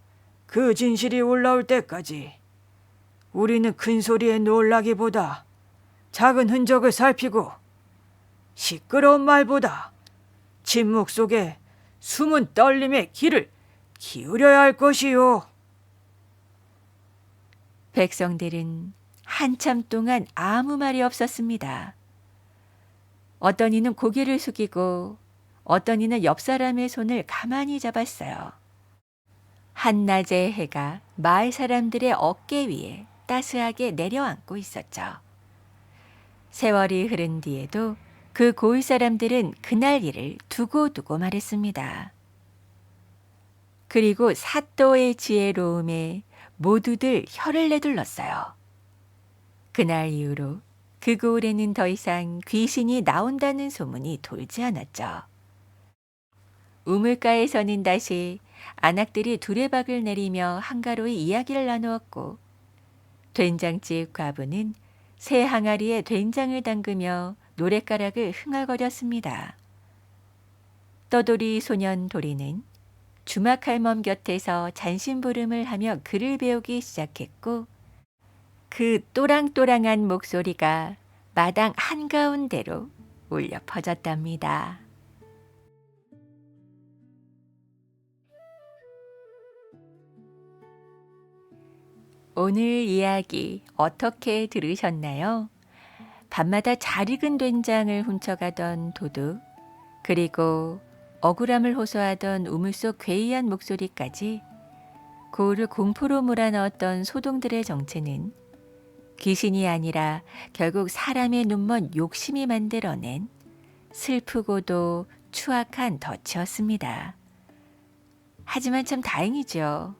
그 진실이 올라올 때까지 우리는 큰 소리에 놀라기보다 작은 흔적을 살피고 시끄러운 말보다 침묵 속에 숨은 떨림에 귀를 기울여야 할 것이요. 백성들은 한참 동안 아무 말이 없었습니다. 어떤 이는 고개를 숙이고 어떤 이는 옆 사람의 손을 가만히 잡았어요. 한낮의 해가 마을 사람들의 어깨 위에 따스하게 내려앉고 있었죠. 세월이 흐른 뒤에도 그 고을 사람들은 그날 일을 두고두고 말했습니다. 그리고 사또의 지혜로움에 모두들 혀를 내둘렀어요. 그날 이후로 그 고을에는 더 이상 귀신이 나온다는 소문이 돌지 않았죠. 우물가에서는 다시 안악들이 두레박을 내리며 한가로이 이야기를 나누었고 된장집 과부는 새 항아리에 된장을 담그며 노랫가락을 흥얼거렸습니다. 떠돌이 소년 도리는 주막 할멈 곁에서 잔심부름을 하며 글을 배우기 시작했고 그 또랑또랑한 목소리가 마당 한가운데로 울려 퍼졌답니다. 오늘 이야기 어떻게 들으셨나요? 밤마다 잘 익은 된장을 훔쳐가던 도둑, 그리고 억울함을 호소하던 우물 속 괴이한 목소리까지 고을을 공포로 몰아넣었던 소동들의 정체는 귀신이 아니라 결국 사람의 눈먼 욕심이 만들어낸 슬프고도 추악한 덫이었습니다. 하지만 참 다행이죠.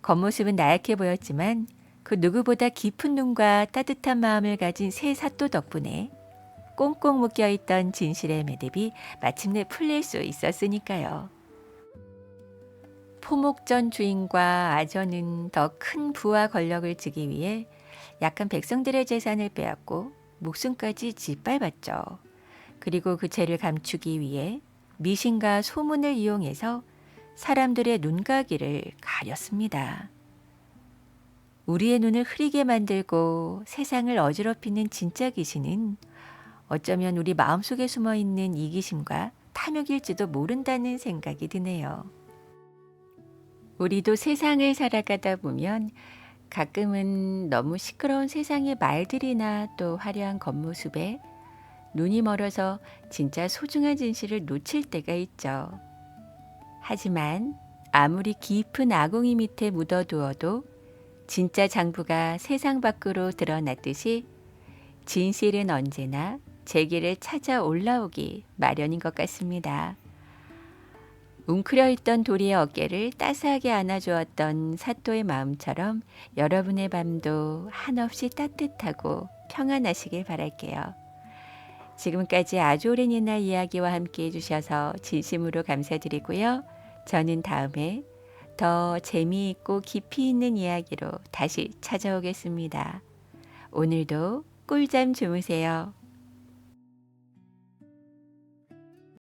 겉모습은 나약해 보였지만 그 누구보다 깊은 눈과 따뜻한 마음을 가진 새 사또 덕분에 꽁꽁 묶여있던 진실의 매듭이 마침내 풀릴 수 있었으니까요. 포목전 주인과 아전은 더 큰 부와 권력을 쥐기 위해 약한 백성들의 재산을 빼앗고 목숨까지 짓밟았죠. 그리고 그 죄를 감추기 위해 미신과 소문을 이용해서 사람들의 눈가기를 가렸습니다. 우리의 눈을 흐리게 만들고 세상을 어지럽히는 진짜 귀신은 어쩌면 우리 마음속에 숨어있는 이기심과 탐욕일지도 모른다는 생각이 드네요. 우리도 세상을 살아가다 보면 가끔은 너무 시끄러운 세상의 말들이나 또 화려한 겉모습에 눈이 멀어서 진짜 소중한 진실을 놓칠 때가 있죠. 하지만 아무리 깊은 아궁이 밑에 묻어두어도 진짜 장부가 세상 밖으로 드러났듯이 진실은 언제나 제기를 찾아 올라오기 마련인 것 같습니다. 웅크려 있던 도리의 어깨를 따스하게 안아주었던 사또의 마음처럼 여러분의 밤도 한없이 따뜻하고 평안하시길 바랄게요. 지금까지 아주 오랜 옛날 이야기와 함께 해주셔서 진심으로 감사드리고요. 저는 다음에 더 재미있고 깊이 있는 이야기로 다시 찾아오겠습니다. 오늘도 꿀잠 주무세요.